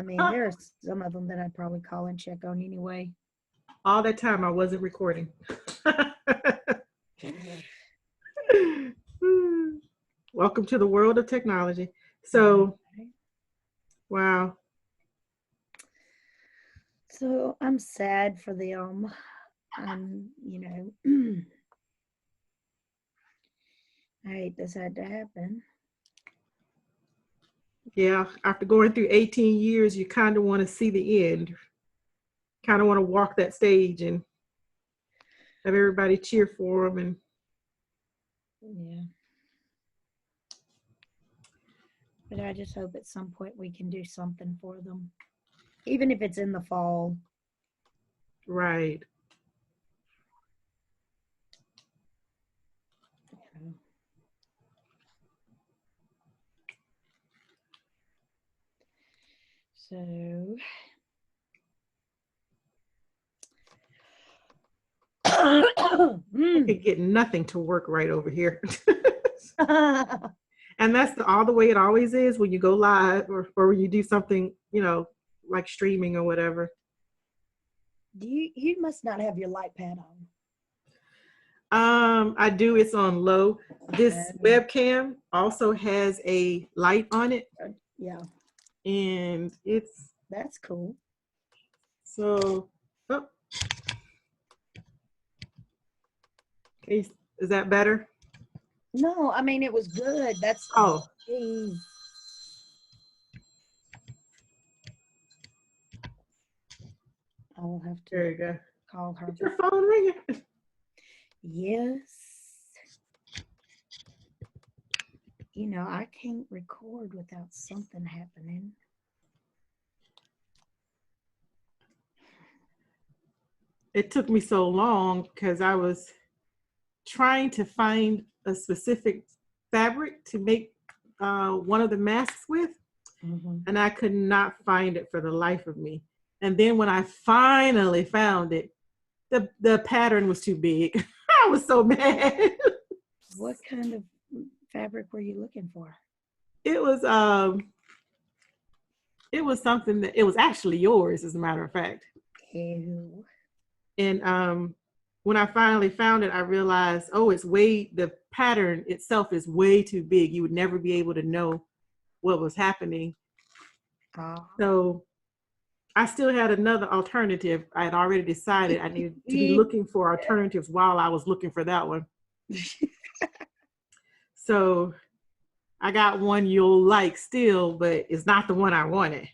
mean, there's some of them that I'd probably call and check on anyway. All that time I wasn't recording. Welcome to the world of technology. So, wow. So I'm sad for them. You know, I hate this had to happen. Yeah, after going through 18 years, you kind of want to see the end. Kind of want to walk that stage and have everybody cheer for them. And yeah. But I just hope at some point we can do something for them, even if it's in the fall. Right. So I could get nothing to work right over here. And that's all the way it always is when you go live or you do something, you know, like streaming or whatever. You must not have your light pad on. I do. It's on low. This webcam also has a light on it. Yeah. And that's cool. So, oh. Okay, is that better? No, I mean, it was good. That's, geez. I'll have to there you go. Call her. Is your phone ringing? Yes. You know, I can't record without something happening. It took me so long because I was trying to find a specific fabric to make one of the masks with, and I could not find it for the life of me. And then when I finally found it, the pattern was too big. I was so mad. What kind of fabric were you looking for? It was something that, it was actually yours, as a matter of fact. Ew. And when I finally found it, I realized, oh, the pattern itself is way too big. You would never be able to know what was happening. So I still had another alternative. I had already decided I needed to be looking for alternatives while I was looking for that one. So I got one you'll like still, but it's not the one I wanted. Do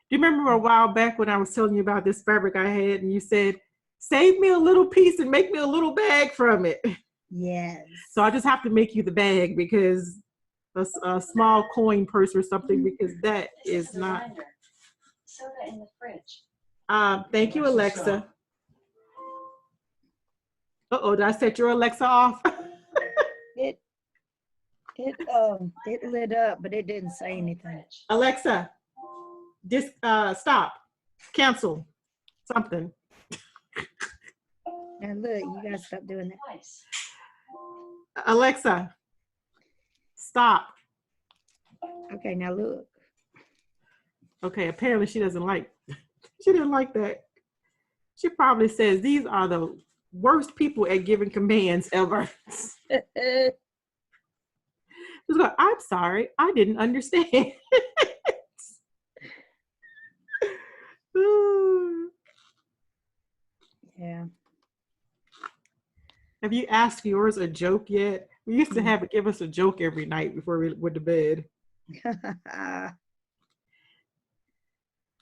you remember a while back when I was telling you about this fabric I had and you said, save me a little piece and make me a little bag from it? Yes. So I just have to make you the bag, because a small coin purse or something, because that is not. Soda in the fridge. Thank you, Alexa. Uh-oh, did I set your Alexa off? It lit up, but it didn't say anything. Alexa, stop, cancel, something. Now look, you gotta stop doing that. Alexa, stop. Okay, now look. Okay, apparently she didn't like that. She probably says, these are the worst people at giving commands ever. She's going, I'm sorry, I didn't understand. Yeah. Have you asked yours a joke yet? We used to have it give us a joke every night before we went to bed.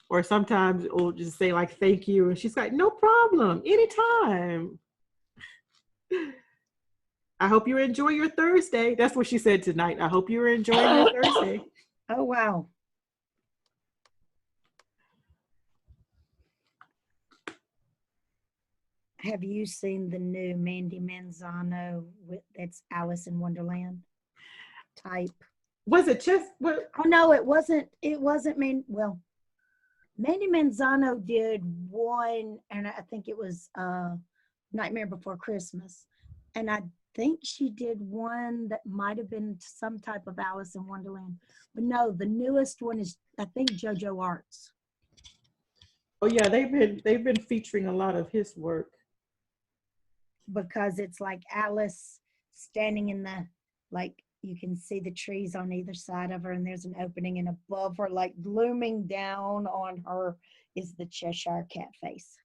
Or sometimes we'll just say like, thank you. And she's like, no problem, anytime. I hope you enjoy your Thursday. That's what she said tonight. I hope you're enjoying your Thursday. Oh, wow. Have you seen the new Mandy Manzano that's Alice in Wonderland type? Was it just what? Oh no, it wasn't. It wasn't well, Mandy Manzano did one, and I think it was Nightmare Before Christmas. And I think she did one that might have been some type of Alice in Wonderland. But no, the newest one is, I think, JoJo Arts. Oh yeah, they've been featuring a lot of his work. because it's like Alice standing in the, like, you can see the trees on either side of her, and there's an opening, and above her, like looming down on her, is the Cheshire Cat face.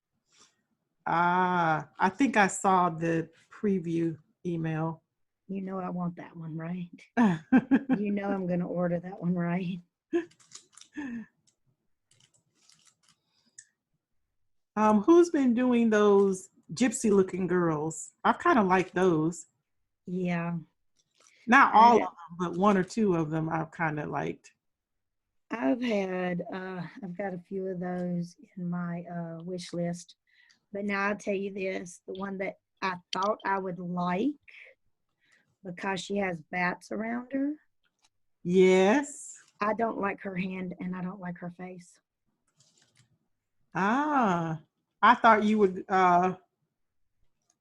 Ah, I think I saw the preview email. You know I want that one, right? You know I'm going to order that one, right? Who's been doing those gypsy looking girls? I've kind of liked those. Yeah. Not all of them, but one or two of them I've kind of liked. I've got a few of those in my wish list. But now I'll tell you this, the one that I thought I would like, because she has bats around her. Yes. I don't like her hand, and I don't like her face. Ah, I thought you would, well,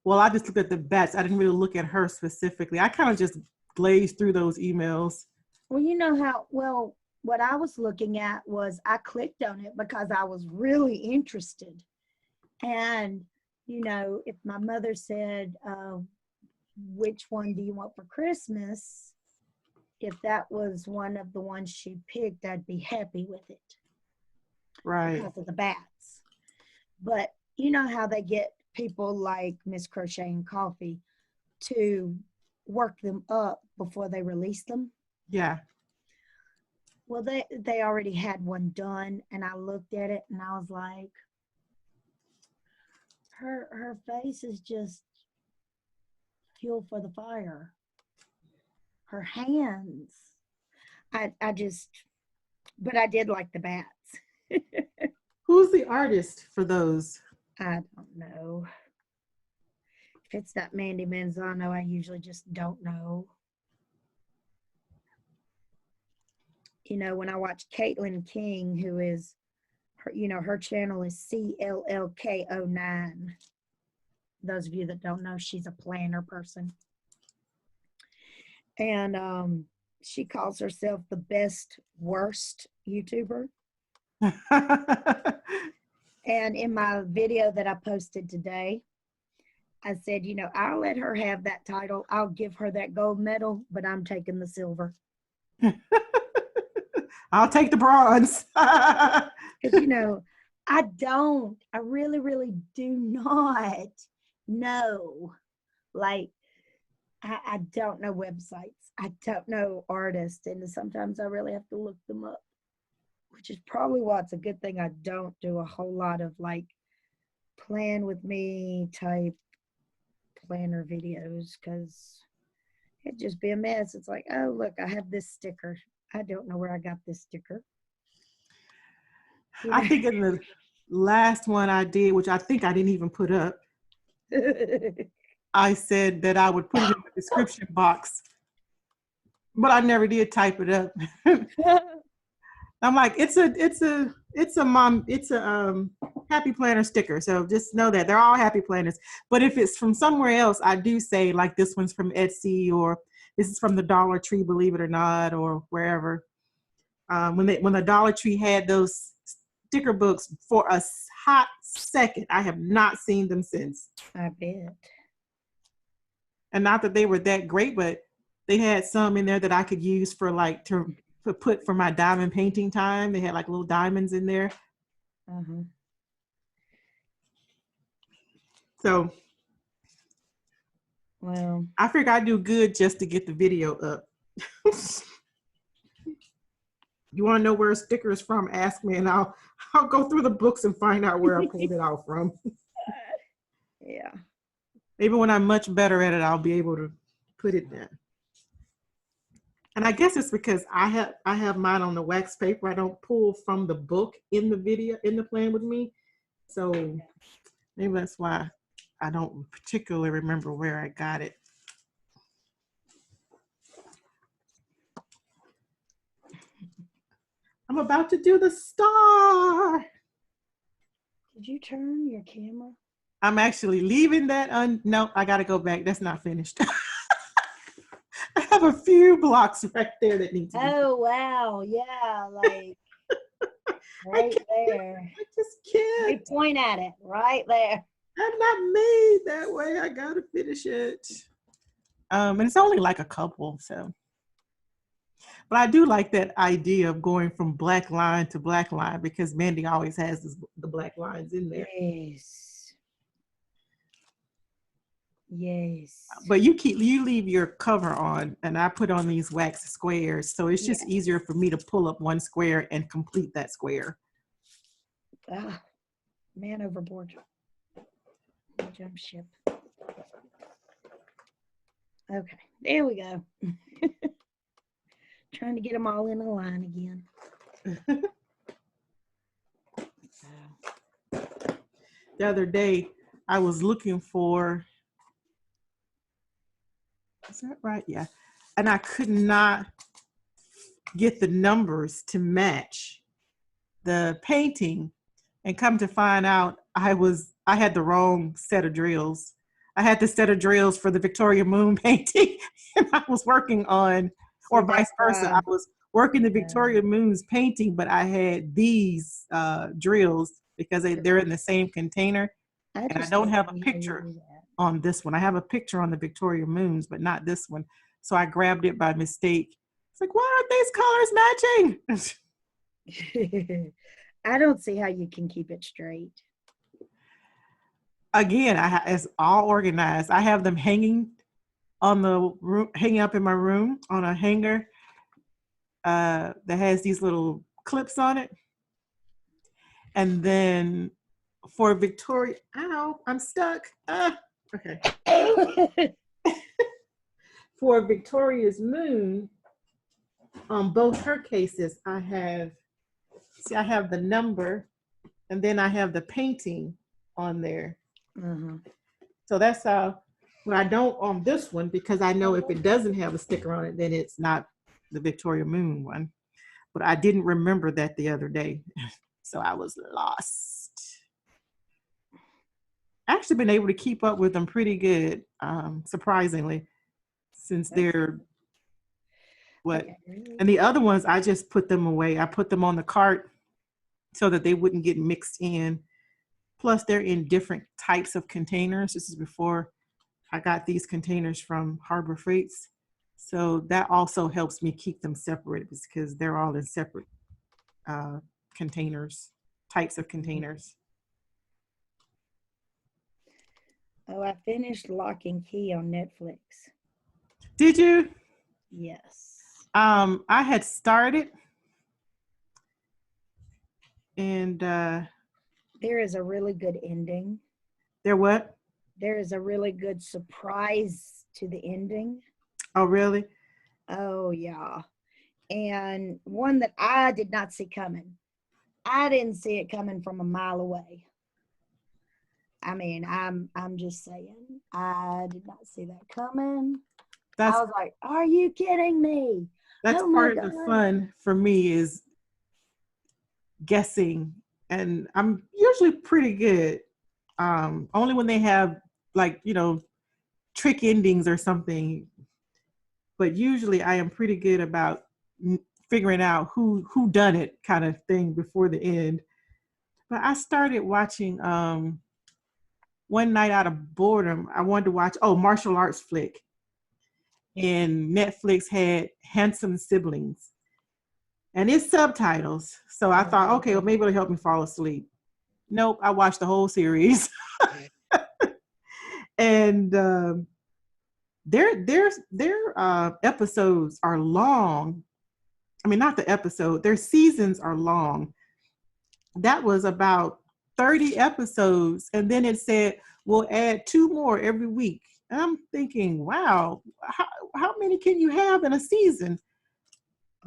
I just looked at the bats. I didn't really look at her specifically. I kind of just glazed through those emails. Well, you know how, well, what I was looking at was I clicked on it because I was really interested. And, you know, if my mother said, which one do you want for Christmas? If that was one of the ones she picked, I'd be happy with it. Right. Because of the bats. But you know how they get people like Miss Crochet and Coffee to work them up before they release them? Yeah. Well, they already had one done, and I looked at it and I was like, her face is just fuel for the fire. Her hands. But I did like the bats. Who's the artist for those? I don't know. If it's not Mandy Manzano, I usually just don't know. You know, when I watch Caitlin King, who is, her, you know, her channel is CLLK09. Those of you that don't know, she's a planner person. And she calls herself the best, worst YouTuber. And in my video that I posted today, I said, you know, I'll let her have that title. I'll give her that gold medal, but I'm taking the silver. I'll take the bronze. Because, you know, I really, really do not know. Like, I don't know websites. I don't know artists. And sometimes I really have to look them up, which is probably why it's a good thing I don't do a whole lot of like plan with me type planner videos, because it'd just be a mess. It's like, oh, look, I have this sticker. I don't know where I got this sticker. I think in the last one I did, which I think I didn't even put up, I said that I would put it in the description box, but I never did type it up. I'm like, it's a happy planner sticker. So just know that they're all happy planners. But if it's from somewhere else, I do say like this one's from Etsy, or this is from the Dollar Tree, believe it or not, or wherever. When the Dollar Tree had those sticker books for a hot second, I have not seen them since. I bet. And not that they were that great, but they had some in there that I could use for like to put for my diamond painting time. They had like little diamonds in there. Uh-huh. So, well, I figured I'd do good just to get the video up. You want to know where a sticker is from? Ask me, and I'll go through the books and find out where I pulled it out from. Yeah. Maybe when I'm much better at it, I'll be able to put it in. And I guess it's because I have mine on the wax paper. I don't pull from the book in the video, in the plan with me. So maybe that's why I don't particularly remember where I got it. I'm about to do the star. Did you turn your camera? I'm actually leaving that no, I gotta go back. That's not finished. I have a few blocks right there that need to be. Oh, wow. Yeah. Like, Right there. I just can't. You point at it right there. I'm not made that way. I gotta finish it. And it's only like a couple, so. But I do like that idea of going from black line to black line because Mandy always has the black lines in there. Yes. Yes. But you leave your cover on, and I put on these wax squares, so it's just easier for me to pull up one square and complete that square. Ah, man overboard. Jump ship. Okay, there we go. Trying to get them all in a line again. The other day, I was looking for, is that right? Yeah. And I could not get the numbers to match the painting, and come to find out I had the wrong set of drills. I had the set of drills for the Victoria Moon painting, and I was working on, or vice versa. I was working the Victoria Moon's painting, but I had these drills because they're in the same container. And I don't have a picture on this one. I have a picture on the Victoria Moons, but not this one. So I grabbed it by mistake. It's like, why aren't these colors matching? I don't see how you can keep it straight. Again, it's all organized. I have them hanging on the room, hanging up in my room on a hanger that has these little clips on it. And then for Victoria, ow, I'm stuck. Okay. For Victoria's Moon, on both her cases, I have the number, and then I have the painting on there. Mm-hmm. So that's how, but I don't on this one because I know if it doesn't have a sticker on it, then it's not the Victoria Moon one. But I didn't remember that the other day, so I was lost. Actually been able to keep up with them pretty good, surprisingly, since they're and the other ones, I just put them away. I put them on the cart so that they wouldn't get mixed in. Plus, they're in different types of containers. This is before I got these containers from Harbor Freights. So that also helps me keep them separated because they're all in separate containers, types of containers. Oh, I finished Lock and Key on Netflix. Did you? Yes. I had started, and there is a really good ending. There what? There is a really good surprise to the ending. Oh, really? Oh, yeah. And one that I did not see coming. I didn't see it coming from a mile away. I mean, I'm just saying, I did not see that coming. I was like, are you kidding me? That's part of the fun for me is guessing, and I'm usually pretty good. Only when they have like, trick endings or something. But usually I am pretty good about figuring out who done it kind of thing before the end. But I started watching one night out of boredom, I wanted to watch martial arts flick. And Netflix had Handsome Siblings. And it's subtitles. So I thought, okay, well, maybe it'll help me fall asleep. Nope, I watched the whole series. And their episodes are long. I mean, not the episode, their seasons are long. That was about 30 episodes. And then it said, we'll add 2 more every week. And I'm thinking, wow, how many can you have in a season?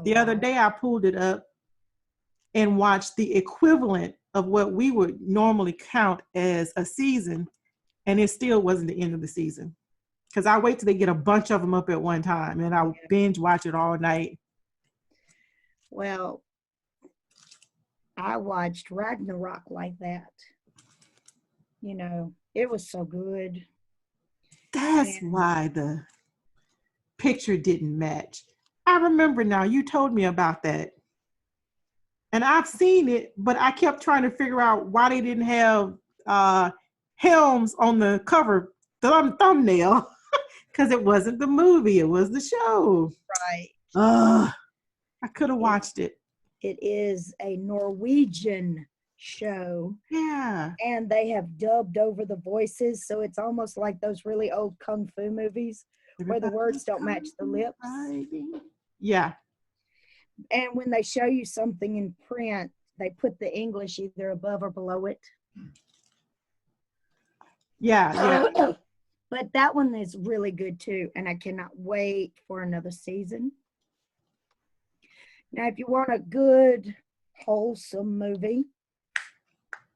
The other day I pulled it up and watched the equivalent of what we would normally count as a season. And it still wasn't the end of the season. Because I wait till they get a bunch of them up at one time and I'll binge watch it all night. Well, I watched Ragnarok like that. It was so good. That's why the picture didn't match. I remember now, you told me about that. And I've seen it, but I kept trying to figure out why they didn't have Helms on the cover thumbnail, because it wasn't the movie, it was the show. Right. I could have watched it. It is a Norwegian show. Yeah. And they have dubbed over the voices, so it's almost like those really old kung fu movies where the words don't match the lips. Yeah. And when they show you something in print, they put the English either above or below it. Yeah. But that one is really good too, and I cannot wait for another season. Now, if you want a good, wholesome movie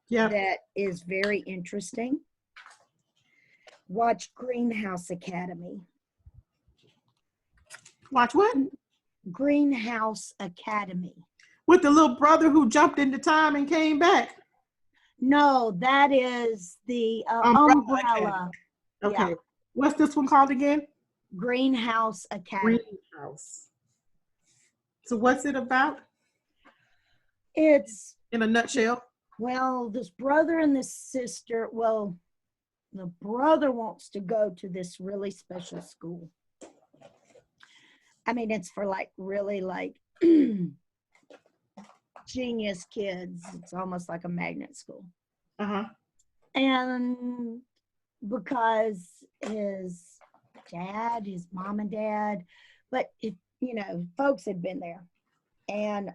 that is very interesting, watch Greenhouse Academy. Watch what? Greenhouse Academy. With the little brother who jumped into time and came back? No, that is the Umbrella. Okay. Yeah. What's this one called again? Greenhouse Academy. Greenhouse. So what's it about? It's, in a nutshell, well, this brother and this sister, well, the brother wants to go to this really special school. I mean, it's for like really like genius kids. It's almost like a magnet school. And because his mom and dad, but it, you know, folks had been there, and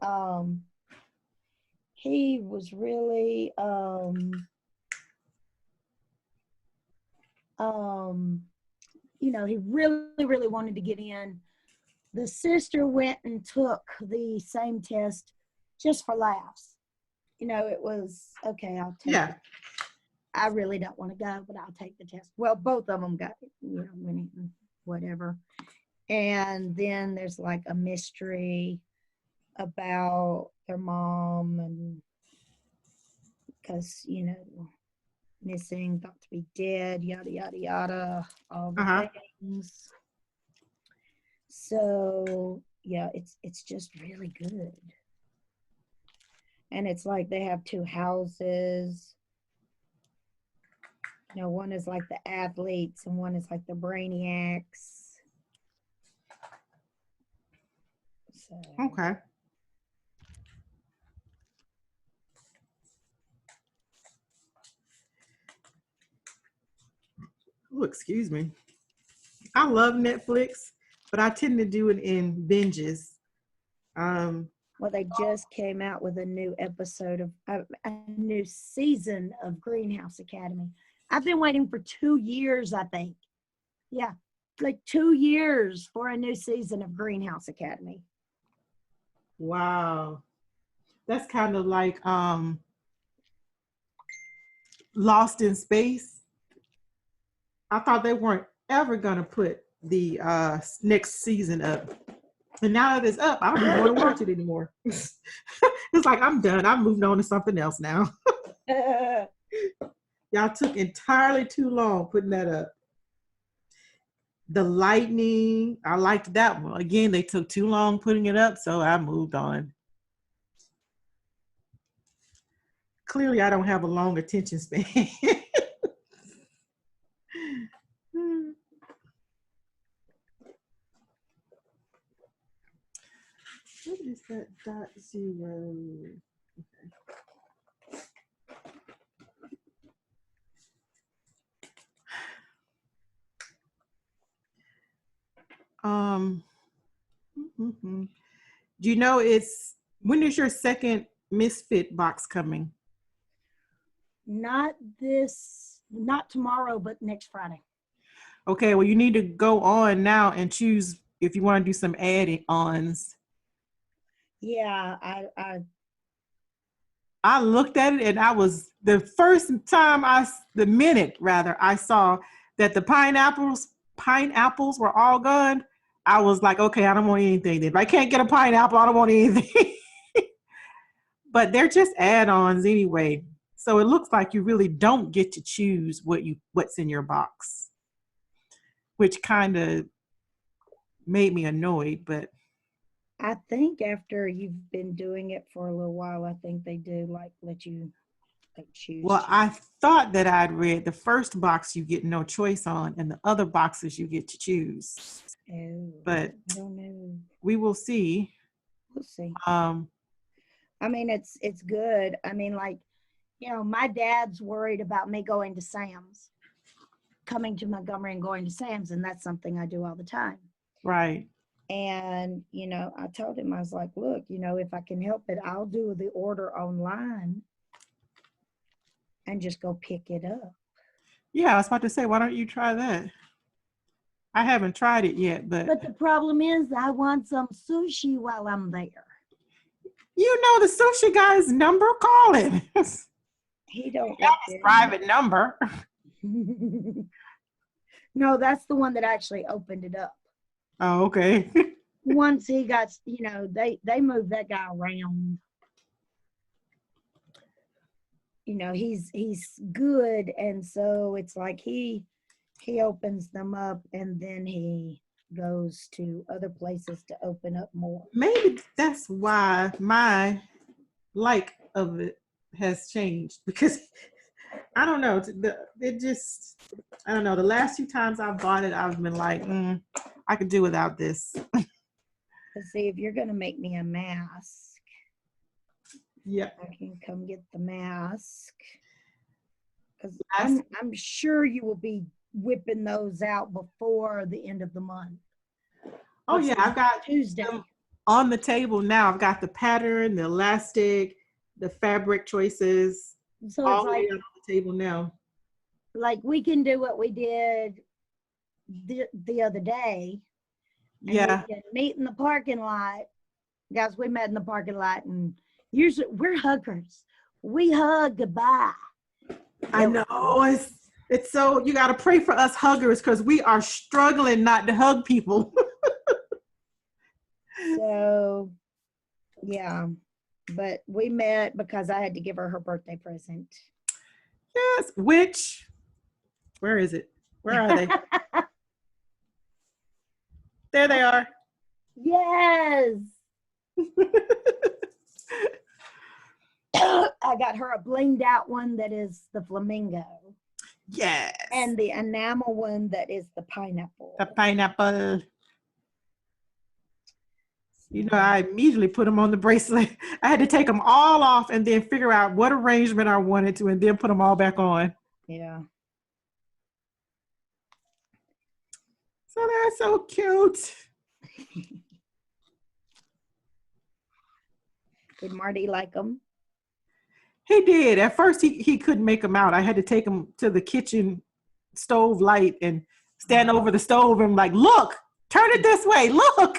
he was really you know, he really wanted to get in. The sister went and took the same test just for laughs. You know, it was, okay, I'll take it. I really don't want to go, but I'll take the test. Well, both of them got, you know, winning, whatever. And then there's like a mystery about their mom, and because, you know, missing, thought to be dead, yada, yada, yada, all the things. So, yeah, it's just really good. And it's like they have two houses. You know, one is like the athletes and one is like the brainiacs. So. Okay. Oh, excuse me. I love Netflix, but I tend to do it in binges. Well, they just came out with a new episode of a new season of Greenhouse Academy. I've been waiting for 2 years, I think. Yeah, like 2 years for a new season of Greenhouse Academy. Wow. That's kind of like Lost in Space. I thought they weren't ever going to put the next season up. And now that it's up, I don't even want to watch it anymore. It's like, I'm done. I'm moving on to something else now. Y'all took entirely too long putting that up. The lightning, I liked that one. Again, they took too long putting it up, so I moved on. Clearly, I don't have a long attention span. What is that .0? Okay. Do you know when is your second Misfit box coming? Not tomorrow, but next Friday. Okay, well, you need to go on now and choose if you want to do some add-ons. Yeah, I looked at it, and the minute I saw that the pineapples were all gone, I was like, okay, I don't want anything then. If I can't get a pineapple, I don't want anything. But they're just add-ons anyway. So it looks like you really don't get to choose what's in your box, which kind of made me annoyed, but I think after you've been doing it for a little while, I think they do like let you like choose. Well, I thought that I'd read the first box you get no choice on, and the other boxes you get to choose. Oh, But I don't know. we will see. We'll see. Um, I mean, it's good. I mean, like, you know, my dad's worried about me going to Sam's, coming to Montgomery and going to Sam's, and that's something I do all the time. right. And, you know, I told him, I was like, look, you know, if I can help it, I'll do the order online and just go pick it up. Yeah, I was about to say, why don't you try that? I haven't tried it yet, But but the problem is I want some sushi while I'm there. you know the sushi guy's number, call it. He don't Got his private number. No, that's the one that actually opened it up. Oh, okay. Once he got, you know, they moved that guy around. You know, he's good, and so it's like he opens them up and then he goes to other places to open up more. Maybe that's why my like of it has changed, because I don't know. It just, I don't know. The last few times I've bought it, I've been like, I could do without this. Let's see, if you're going to make me a mask, Yep. I can come get the mask. Because Mask. I'm sure you will be whipping those out before the end of the month. Oh, Which yeah. is I've got Tuesday. them on the table now. I've got the pattern, the elastic, the fabric choices, So all it's the way like, on the table now. like we can do what we did the other day. And Yeah. we can meet in the parking lot. Guys, we met in the parking lot, and usually we're huggers. We hug goodbye. I know. It's so, you got to pray for us huggers, because we are struggling not to hug people. So, yeah. But we met because I had to give her her birthday present. Yes. Where is it? Where are they? There they are. Yes. I got her a blinged out one that is the flamingo. Yes. And the enamel one that is the pineapple. The pineapple. You know, I immediately put them on the bracelet. I had to take them all off and then figure out what arrangement I wanted to, and then put them all back on. Yeah. So that's so cute. Did Marty like them? He did. At first, he couldn't make them out. I had to take him to the kitchen stove light and stand over the stove and like, look, turn it this way, look.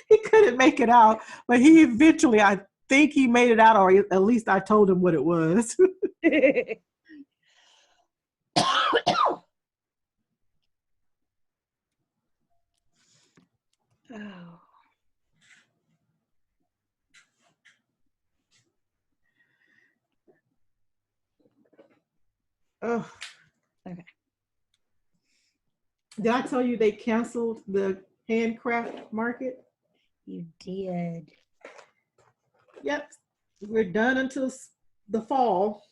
He couldn't make it out, but he eventually, I think he made it out, or at least I told him what it was. Oh. Oh. Okay. Did I tell you they canceled the handcraft market? You did. Yep. We're done until the fall.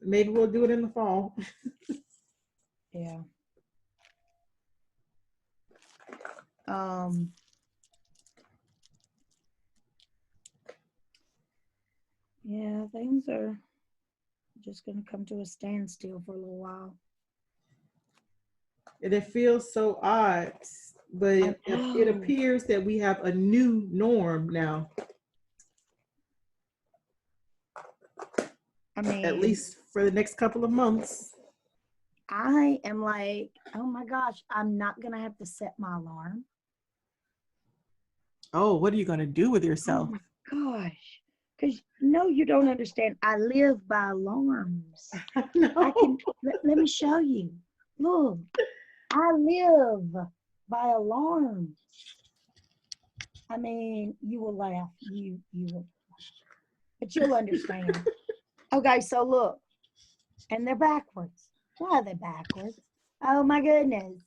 Maybe we'll do it in the fall. Yeah. Yeah, things are just going to come to a standstill for a little while. And it feels so odd, but it appears that we have a new norm now. I mean, at least for the next couple of months. I am like, oh my gosh, I'm not going to have to set my alarm. Oh, what are you going to do with yourself? Oh my gosh. Because no, you don't understand. I live by alarms. No. Let me show you. Look, I live by alarms. I mean, you will laugh. You will. But you'll understand. Okay, so look. And they're backwards. Why are they backwards? Oh my goodness.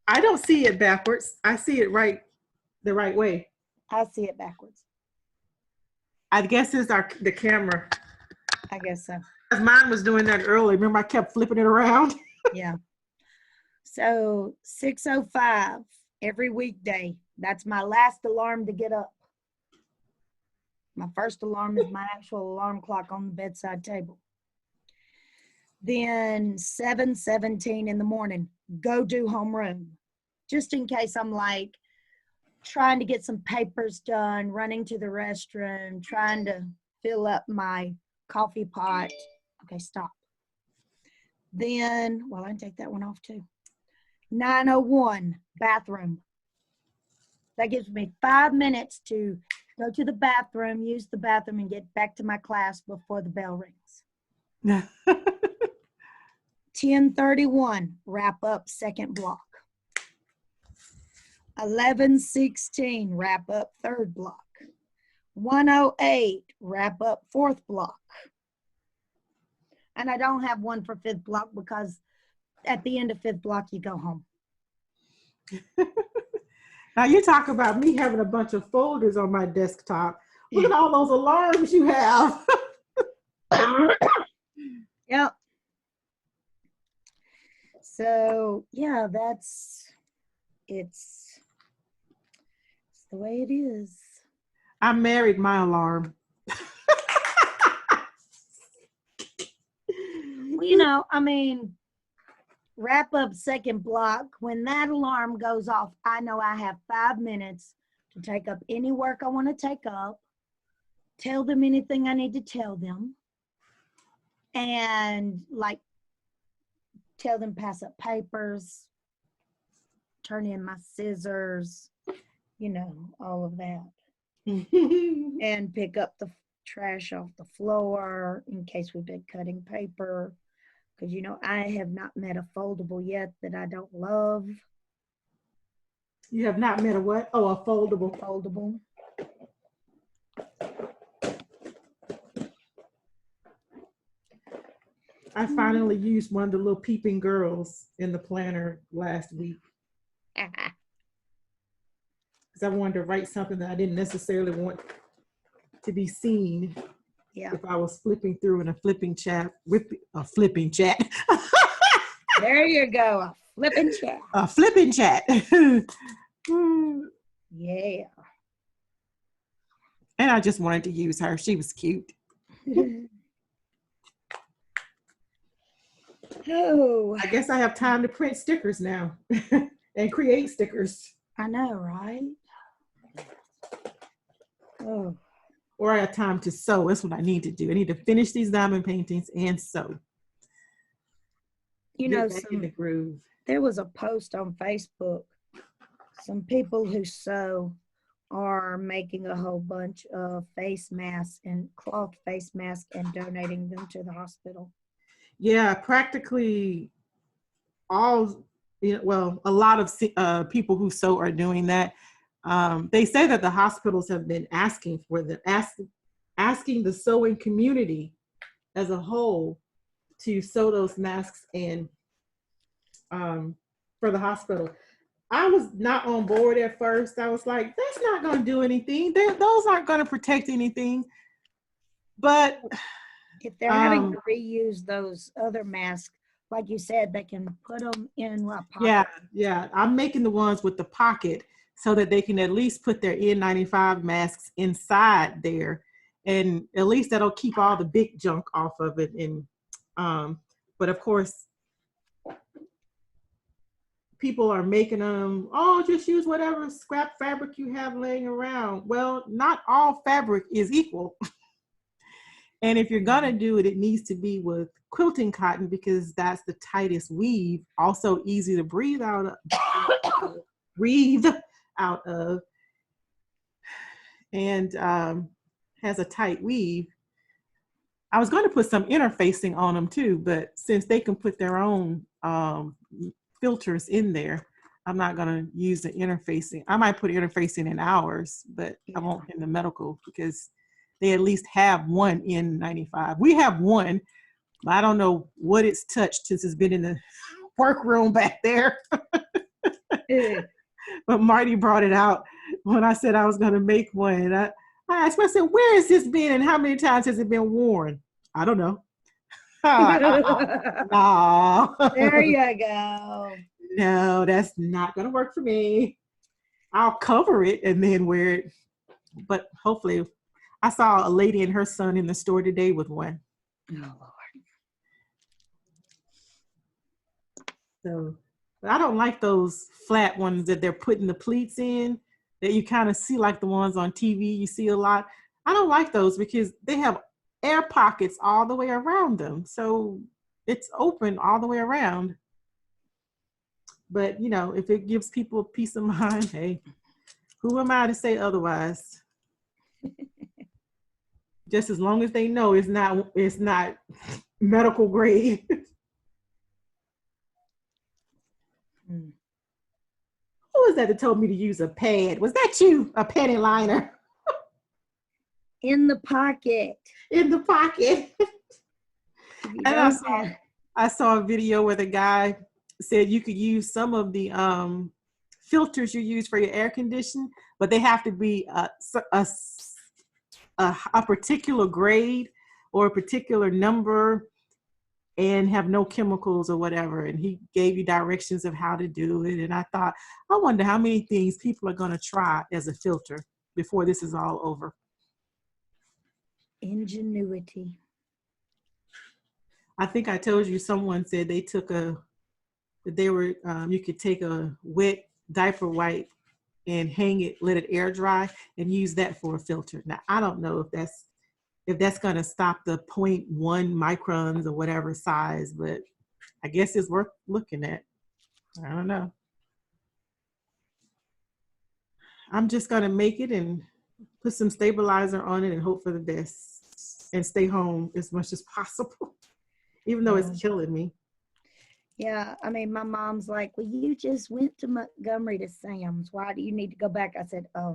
I don't see it backwards. I see it the right way. I see it backwards. I guess it's the camera. I guess so. Mine was doing that early. Remember, I kept flipping it around. Yeah. So 6:05 every weekday. That's my last alarm to get up. My first alarm is my actual alarm clock on the bedside table. Then 7:17 in the morning, go do homeroom. Just in case I'm like trying to get some papers done, running to the restroom, trying to fill up my coffee pot. Okay, stop. Then, well, I can take that one off too. 9:01, bathroom. That gives me 5 minutes to go to the bathroom, use the bathroom, and get back to my class before the bell rings. 10:31, wrap up second block. 11:16, wrap up third block. 1:08, wrap up fourth block. And I don't have one for fifth block because at the end of fifth block, you go home. Now you talk about me having a bunch of folders on my desktop. Look at all those alarms you have. Yep. So yeah, it's the way it is. I married my alarm. Well, I mean, wrap up second block. When that alarm goes off, I know I have 5 minutes to take up any work I want to take up, tell them anything I need to tell them, and like tell them pass up papers, turn in my scissors, all of that. And pick up the trash off the floor in case we've been cutting paper. Because, I have not met a foldable yet that I don't love. You have not met a what? Oh, a foldable. Foldable. I finally used one of the little peeping girls in the planner last week. Because I wanted to write something that I didn't necessarily want to be seen. Yeah. If I was flipping through in a flipping chat. There you go, a flipping chat. A flipping chat. Yeah. And I just wanted to use her. She was cute. Oh. I guess I have time to print stickers now and create stickers. I know, right? Oh. Or I have time to sew. That's what I need to do. I need to finish these diamond paintings and sew. Get back in the groove. There was a post on Facebook. Some people who sew are making a whole bunch of face masks and cloth face masks and donating them to the hospital. Yeah, practically all, a lot of people who sew are doing that. They say that the hospitals have been asking for asking the sewing community as a whole to sew those masks and for the hospital. I was not on board at first. I was like, that's not going to do anything. Those aren't going to protect anything. But if they're having to reuse those other masks, like you said, they can put them in a pocket. Yeah. I'm making the ones with the pocket so that they can at least put their N95 masks inside there. And at least that'll keep all the big junk off of it. And but of course, people are making them, just use whatever scrap fabric you have laying around. Well, not all fabric is equal. And if you're gonna do it, it needs to be with quilting cotton because that's the tightest weave, also easy to breathe out of, and has a tight weave. I was going to put some interfacing on them too, but since they can put their own filters in there, I'm not going to use the interfacing. I might put interfacing in ours, but I won't in the medical because they at least have one N95. We have one, but I don't know what it's touched since it's been in the workroom back there. But Marty brought it out when I said I was going to make one. I asked myself, I said, where has this been and how many times has it been worn? I don't know. No. There you go. No, that's not going to work for me. I'll cover it and then wear it. But hopefully, I saw a lady and her son in the store today with one. Oh, Lord. So, but I don't like those flat ones that they're putting the pleats in that you kind of see like the ones on TV you see a lot. I don't like those because they have air pockets all the way around them. So it's open all the way around. But, you know, if it gives people peace of mind, hey, who am I to say otherwise? Just as long as they know it's not medical grade. Who was that that told me to use a pad? Was that you? A penny liner? In the pocket. In the pocket. You And know, I saw a video where the guy said you could use some of the filters you use for your air conditioning, but they have to be a particular grade or a particular number and have no chemicals or whatever. And he gave you directions of how to do it. And I thought, I wonder how many things people are going to try as a filter before this is all over. ingenuity. I think I told you someone said you could take a wet diaper wipe and hang it, let it air dry and use that for a filter. Now, I don't know if that's going to stop the 0.1 microns or whatever size, but I guess it's worth looking at. I don't know. I'm just going to make it and put some stabilizer on it and hope for the best and stay home as much as possible, even though it's killing me. Yeah, I mean, my mom's like, well, you just went to Montgomery to Sam's. Why do you need to go back? I said, I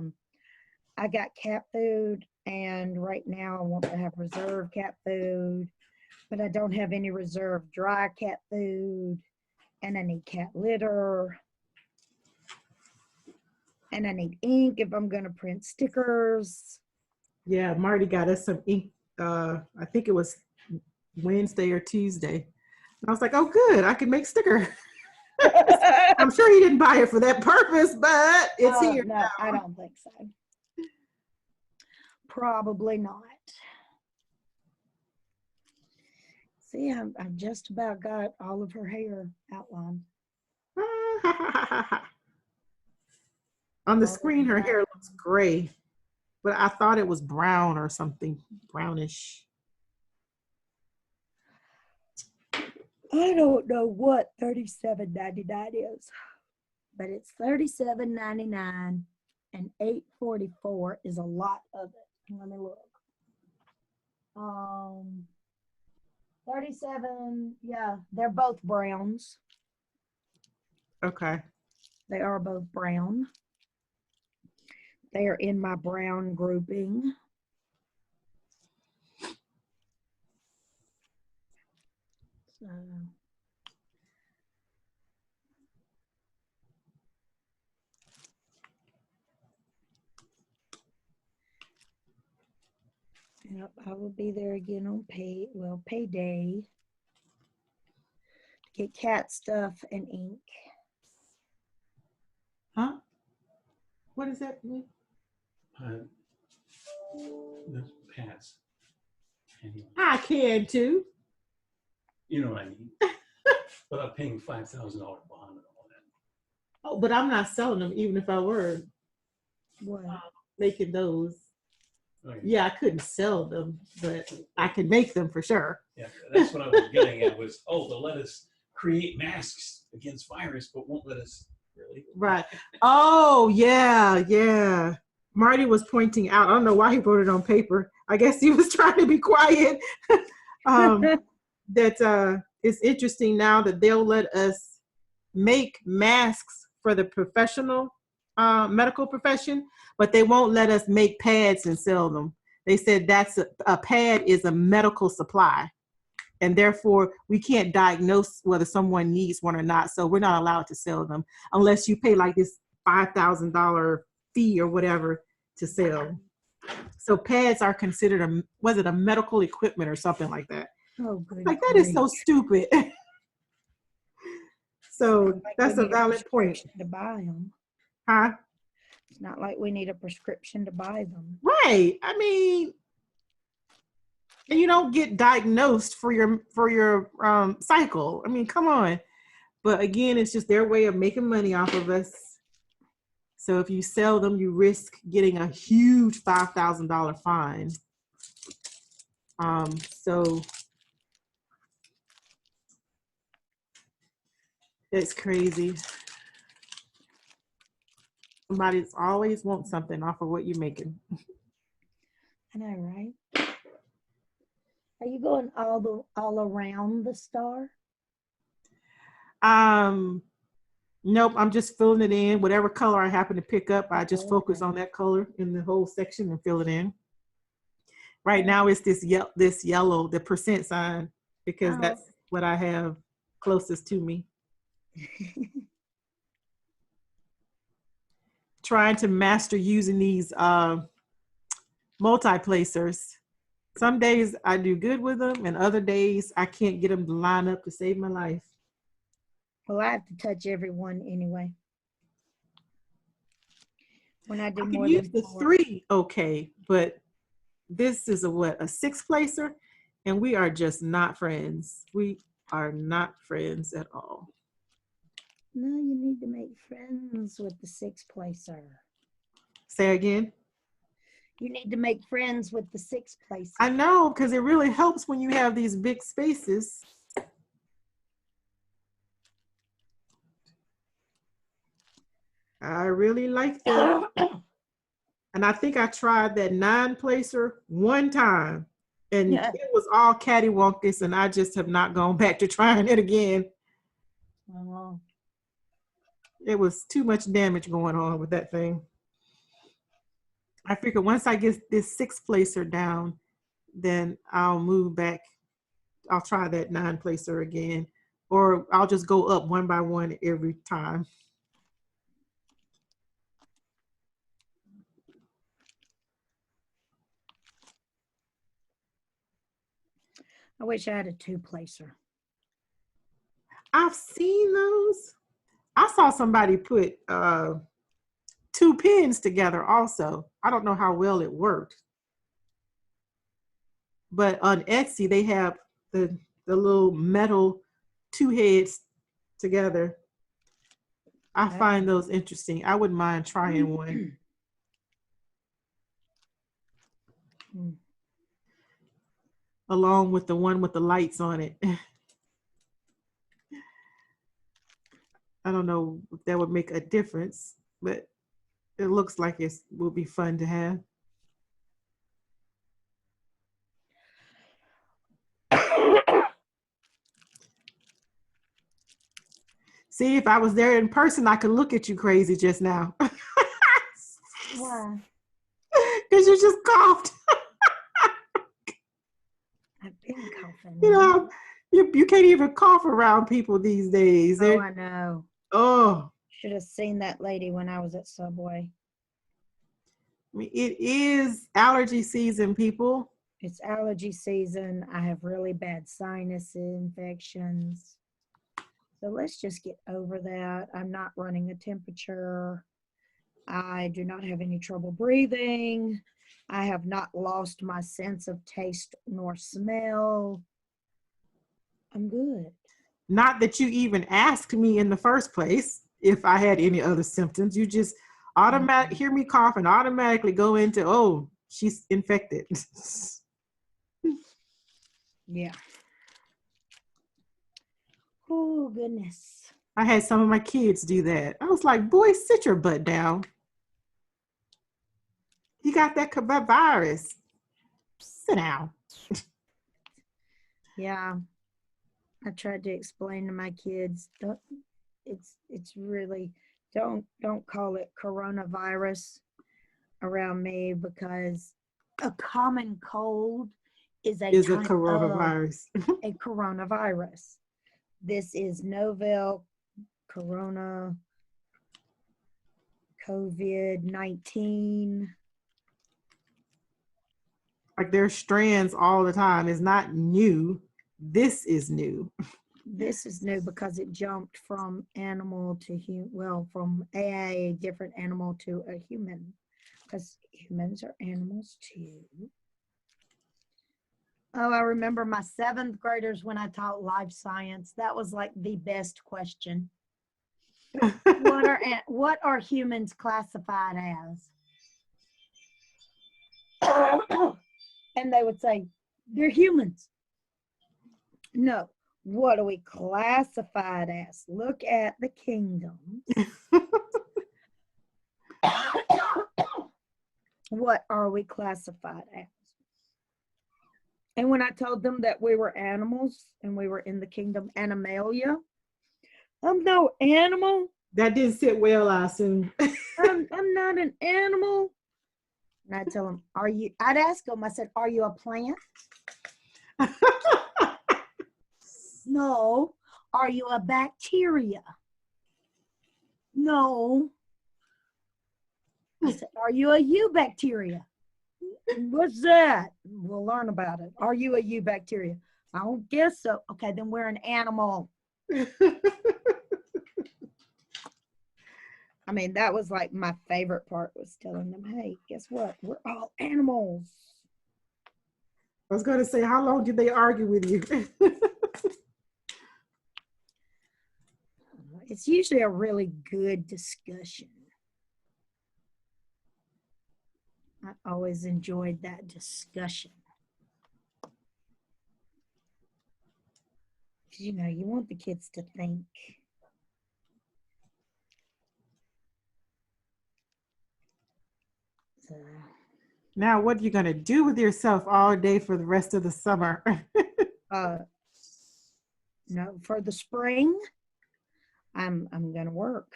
got cat food, and right now I want to have reserve cat food, but I don't have any reserve dry cat food, and I need cat litter, and I need ink if I'm going to print stickers. Yeah, Marty got us some ink. I think it was Wednesday or Tuesday. And I was like, oh, good, I can make sticker. I'm sure he didn't buy it for that purpose, but it's here. No, now. I don't think so. Probably not. See, I've just about got all of her hair outlined. On the screen, her hair looks gray, but I thought it was brown or something, brownish. I don't know what $37.99 is, but it's $37.99 and $8.44 is a lot of it. Let me look. 37, yeah, they're both browns. Okay. They are both brown. They are in my brown grouping. So. Yep, I will be there again on payday to get cat stuff and ink. Huh? What does that mean? The pads. Anyway, I can too. you know what I mean. Without paying $5,000 bond and all that. Oh, but I'm not selling them even if I were What? making those. Okay. Yeah, I couldn't sell them, but I could make them for sure. Yeah, that's what I was getting at was, they'll let us create masks against virus, but won't let us really. Right. Oh, yeah. Marty was pointing out, I don't know why he wrote it on paper. I guess he was trying to be quiet. That it's interesting now that they'll let us make masks for the professional medical profession, but they won't let us make pads and sell them. They said that's a pad is a medical supply, and therefore we can't diagnose whether someone needs one or not. So we're not allowed to sell them unless you pay like this $5,000 fee or whatever to sell. So pads are considered a medical equipment or something like that. Oh, good. Like that is so stupid. So that's a valid point. To buy them. Huh? It's not like we need a prescription to buy them. Right. I mean, and you don't get diagnosed for your cycle. I mean, come on. But again, it's just their way of making money off of us. So if you sell them, you risk getting a huge $5,000 fine. So it's crazy. Somebody's always wants something off of what you're making. I know, right? Are you going all around the star? Nope, I'm just filling it in. Whatever color I happen to pick up, I just focus Okay. on that color in the whole section and fill it in. Right now it's this yellow, the percent sign, because that's what I have closest to me. Trying to master using these multi-placers. Some days I do good with them, and other days I can't get them to line up to save my life. Well, I have to touch every one anyway. When I do I can more use than the 4. 3, okay, but this is a 6 placer, and we are just not friends. We are not friends at all. No, you need to make friends with the 6 placer. Say again? You need to make friends with the 6 placer. I know, because it really helps when you have these big spaces. I really like that. And I think I tried that 9 placer one time, and it was all cattywampus, and I just have not gone back to trying it again. Oh. It was too much damage going on with that thing. I figure once I get this 6 placer down, then I'll move back. I'll try that 9 placer again, or I'll just go up one by one every time. I wish I had a 2 placer. I've seen those. I saw somebody put 2 pins together also. I don't know how well it worked. But on Etsy, they have the little metal 2 heads together. I find those interesting. I wouldn't mind trying one. Along with the one with the lights on it. I don't know if that would make a difference, but it looks like it will be fun to have. See, if I was there in person, I could look at you crazy just now. Why? Because you just coughed. I've been coughing. You know, you can't even cough around people these days. Oh, I know. Oh. Should have seen that lady when I was at Subway. I mean, it is allergy season, people. It's allergy season. I have really bad sinus infections. So let's just get over that. I'm not running a temperature. I do not have any trouble breathing. I have not lost my sense of taste nor smell. I'm good. Not that you even asked me in the first place if I had any other symptoms. You just hear me cough and automatically go into, oh, she's infected. Yeah. Oh, goodness. I had some of my kids do that. I was like, boy, sit your butt down. You got that virus. Sit down. Yeah. I tried to explain to my kids, it's really, don't call it coronavirus around me, because a common cold is a coronavirus. A coronavirus. This is novel corona COVID-19. Like there's strands all the time. It's not new. This is new. This is new because it jumped from animal to human, well, from a different animal to a human, because humans are animals too. Oh, I remember my 7th graders when I taught life science. That was like the best question. What are humans classified as? And they would say, they're humans. No. What are we classified as? Look at the kingdoms. What are we classified as? And when I told them that we were animals and we were in the kingdom Animalia, I'm no animal. That didn't sit well, I assume. I'm not an animal. And I'd tell them, I'd ask them, I said, are you a plant? No. Are you a bacteria? No. I said, are you a eubacteria? What's that? We'll learn about it. Are you a eubacteria? I don't guess so. Okay, then we're an animal. I mean, that was like my favorite part, was telling them, hey, guess what? We're all animals. I was going to say, how long did they argue with you? It's usually a really good discussion. I always enjoyed that discussion. You know, you want the kids to think. So, Now, what are you going to do with yourself all day for the rest of the summer? no, for the spring, I'm gonna work.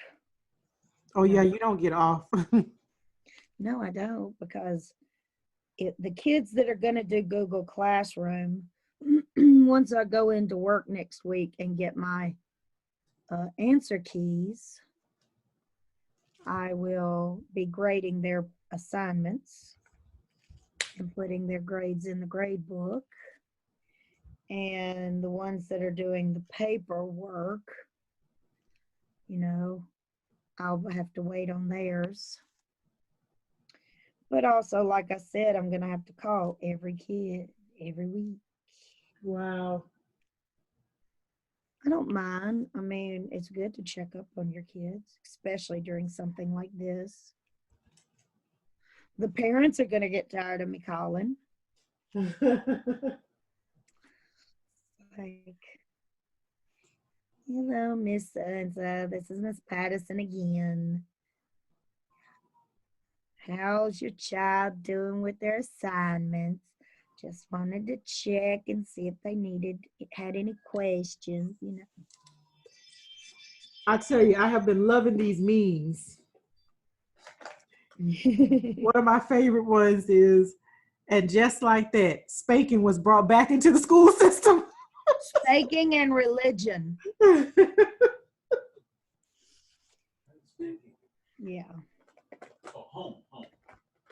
Oh yeah, you don't get off. No, I don't, because the kids that are gonna do Google Classroom, once I go into work next week and get my answer keys, I will be grading their assignments and putting their grades in the grade book. And the ones that are doing the paperwork, you know, I'll have to wait on theirs. But also, like I said, I'm going to have to call every kid every week. Wow. I don't mind. I mean, it's good to check up on your kids, especially during something like this. The parents are going to get tired of me calling. Like, hello, Miss So-and-so. This is Miss Patterson again. How's your child doing with their assignments? Just wanted to check and see if they had any questions, you know. I tell you, I have been loving these memes. One of my favorite ones is, and just like that, spanking was brought back into the school system. Spanking and religion. Yeah. Oh, home.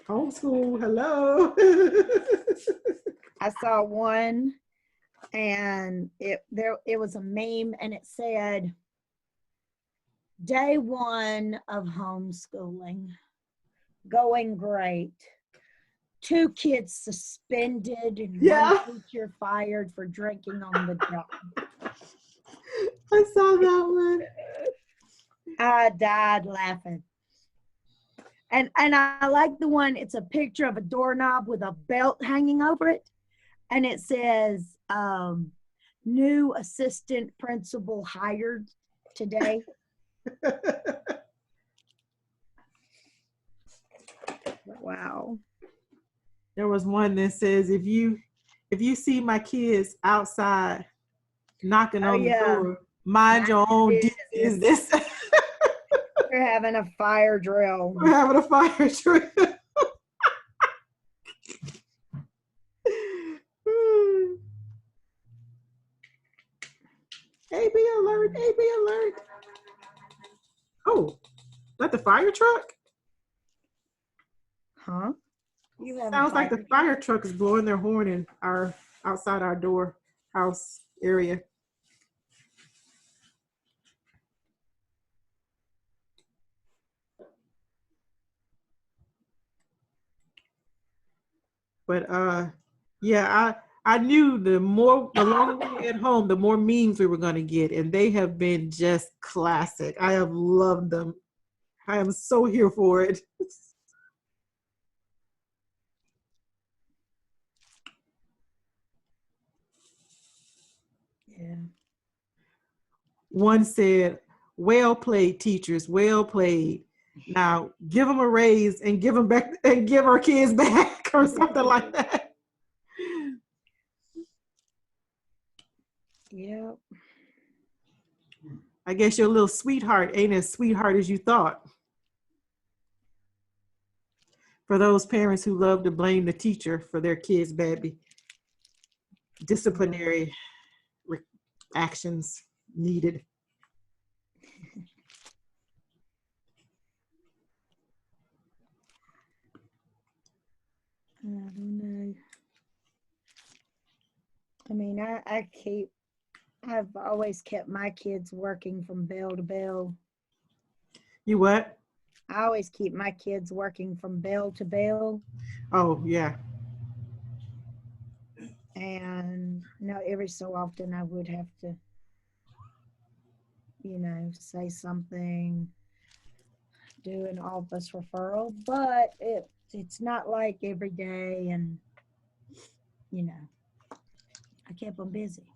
Homeschool, hello. I saw one, and it was a meme, and it said, day 1 of homeschooling, going great. 2 kids suspended and Yeah. 1 teacher fired for drinking on the job. I saw that one. I died laughing. And I like the one, it's a picture of a doorknob with a belt hanging over it. And it says, new assistant principal hired today. Wow. There was one that says, if you see my kids outside knocking on the door, mind your own business. We're having a fire drill. We're having a fire drill. AB alert, AB alert. Oh, that the fire truck? Huh? You have a Sounds like the fire. fire truck is blowing their horn in our outside our door house area. But yeah, I knew the longer we were at home, the more memes we were gonna get, and they have been just classic. I have loved them. I am so here for it. Yeah. One said, "Well played, teachers. Well played. Now give them a raise and give them back and give our kids back," or something like that. Yep. I guess your little sweetheart ain't as sweetheart as you thought. For those parents who love to blame the teacher for their kids' bad disciplinary actions needed. I don't know. I mean, I've always kept my kids working from bell to bell. You what? I always keep my kids working from bell to bell. Oh, yeah. And every so often I would have to, say something, do an office referral, but it's not like every day, and I kept them busy.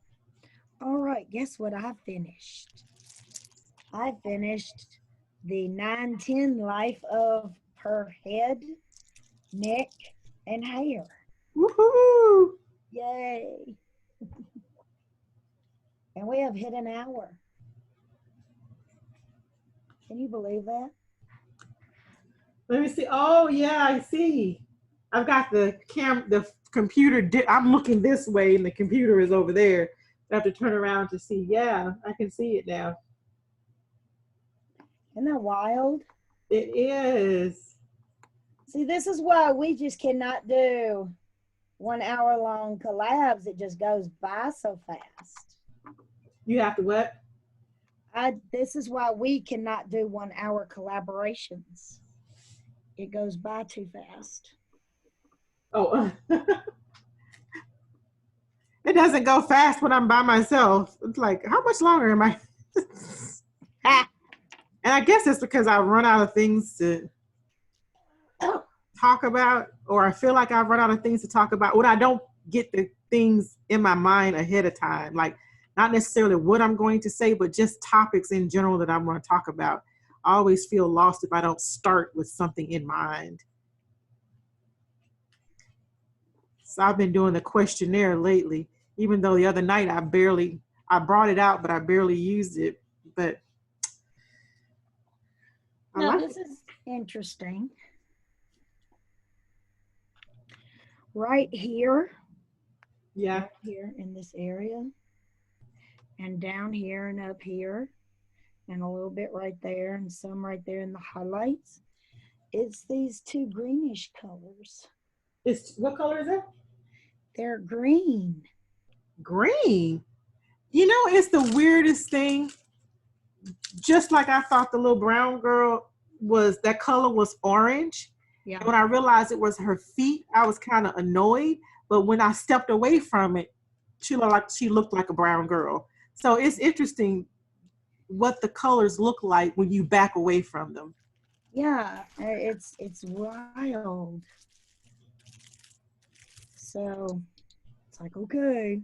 All right, guess what I finished? I finished the 9-10 life of her head, neck, and hair. Woohoo! Yay! And we have hit an hour. Can you believe that? Let me see. Oh, yeah, I see. I've got the computer. I'm looking this way, and the computer is over there. I have to turn around to see. Yeah, I can see it now. Isn't that wild? It is. See, this is why we just cannot do 1 hour long collabs. It just goes by so fast. You have to what? This is why we cannot do 1 hour collaborations. It goes by too fast. Oh, it doesn't go fast when I'm by myself. It's like, how much longer am I? And I guess it's because I run out of things to talk about, or I feel like I've run out of things to talk about when I don't get the things in my mind ahead of time. Like, not necessarily what I'm going to say, but just topics in general that I'm going to talk about. I always feel lost if I don't start with something in mind. So I've been doing the questionnaire lately, even though the other night I brought it out, but I barely used it. But This is interesting. Right here. Yeah. Right here in this area. And down here and up here. And a little bit right there and some right there in the highlights. It's these two greenish colors. What color is it? They're green. Green. It's the weirdest thing. Just like I thought the little brown girl that color was orange. Yeah. And when I realized it was her feet, I was kind of annoyed. But when I stepped away from it, she looked like a brown girl. So it's interesting what the colors look like when you back away from them. Yeah, it's wild. So it's like, okay.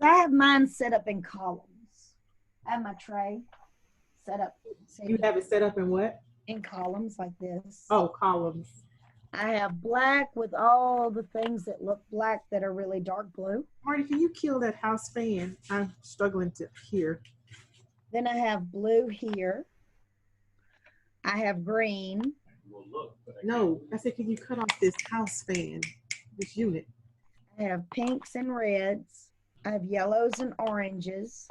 I have mine set up in columns. I have my tray set up. You have it set up in what? In columns like this. Oh, columns. I have black with all the things that look black that are really dark blue. Marty, can you kill that house fan? I'm struggling to hear. Then I have blue here. I have green. No, I said, can you cut off this house fan, this unit? I have pinks and reds. I have yellows and oranges.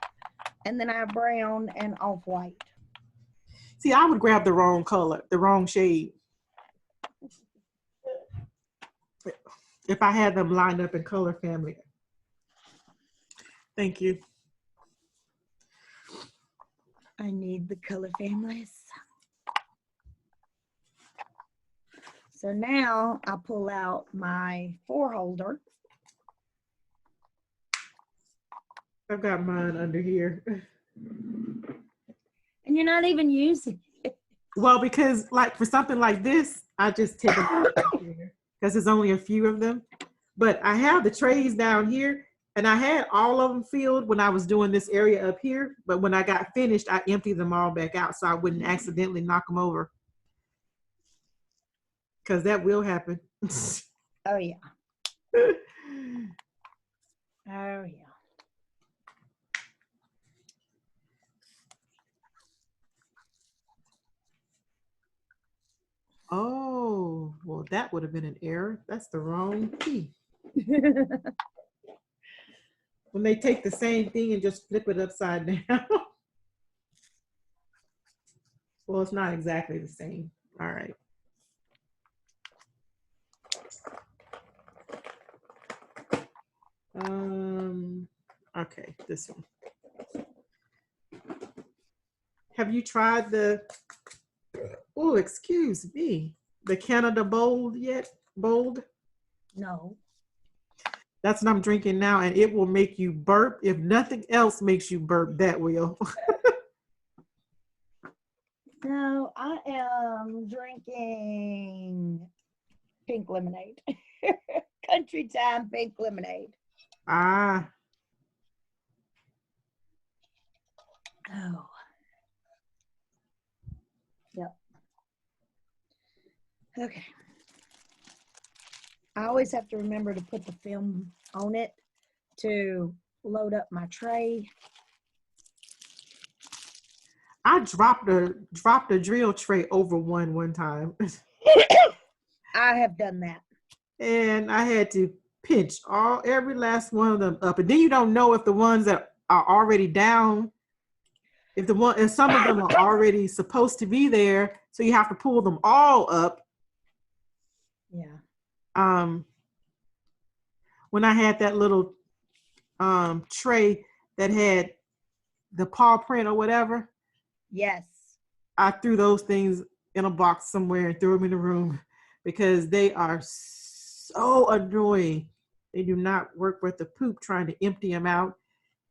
And then I have brown and off-white. See, I would grab the wrong color, the wrong shade. if I had them lined up in color family. Thank you. I need the color families. So now I pull out my 4 holder. I've got mine under here. And you're not even using it. Well, because like for something like this, I just take them because there's only a few of them. But I have the trays down here, and I had all of them filled when I was doing this area up here. But when I got finished, I emptied them all back out so I wouldn't accidentally knock them over. Because that will happen. Oh, yeah. Oh, yeah. Oh, well, that would have been an error. That's the wrong key. When they take the same thing and just flip it upside down. Well, it's not exactly the same. All right. Okay, this one. Have you tried the, oh, excuse me, the Canada Bold yet? Bold? No. That's what I'm drinking now, and it will make you burp. If nothing else makes you burp, that will. No, I am drinking pink lemonade. Country time pink lemonade. Ah, Oh. Yep. Okay. I always have to remember to put the film on it to load up my tray. I dropped a drill tray over one time. I have done that. And I had to pinch every last one of them up. And then you don't know if the ones that are already down, if some of them are already supposed to be there, so you have to pull them all up. Yeah. When I had that little tray that had the paw print or whatever, Yes. I threw those things in a box somewhere and threw them in the room because they are so annoying. They do not work worth the poop trying to empty them out.